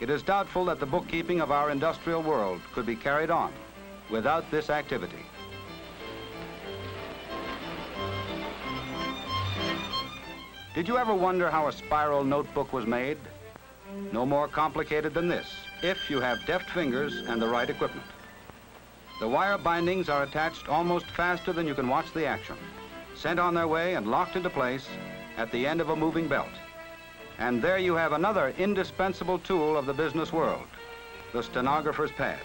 It is doubtful that the bookkeeping of our industrial world could be carried on without this activity. Did you ever wonder how a spiral notebook was made? No more complicated than this, if you have deft fingers and the right equipment. The wire bindings are attached almost faster than you can watch the action, sent on their way and locked into place at the end of a moving belt. And there you have another indispensable tool of the business world, the stenographer's pad.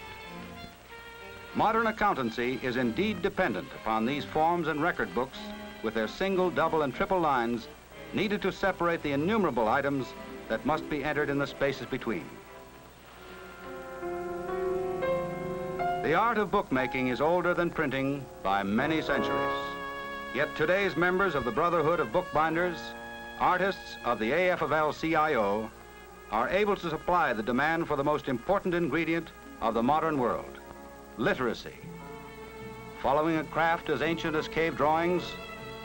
Modern accountancy is indeed dependent upon these forms and record books with their single, double, and triple lines needed to separate the innumerable items that must be entered in the spaces between. The art of bookmaking is older than printing by many centuries. Yet today's members of the Brotherhood of Bookbinders, artists of the AFL-CIO, are able to supply the demand for the most important ingredient of the modern world, literacy. Following a craft as ancient as cave drawings,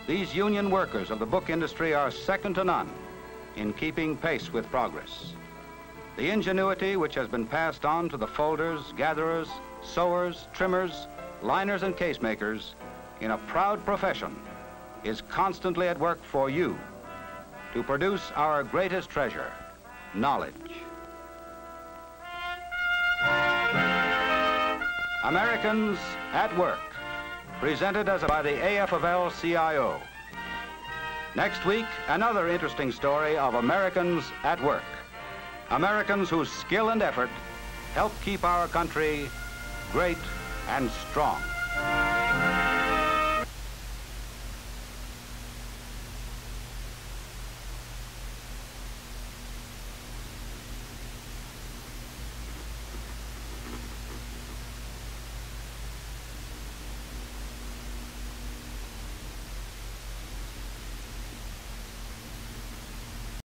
these union workers of the book industry are second to none in keeping pace with progress. The ingenuity which has been passed on to the folders, gatherers, sewers, trimmers, liners, and casemakers in a proud profession is constantly at work for you to produce our greatest treasure, knowledge. Americans at Work, presented by the AFL-CIO. Next week, another interesting story of Americans at work. Americans whose skill and effort help keep our country great and strong.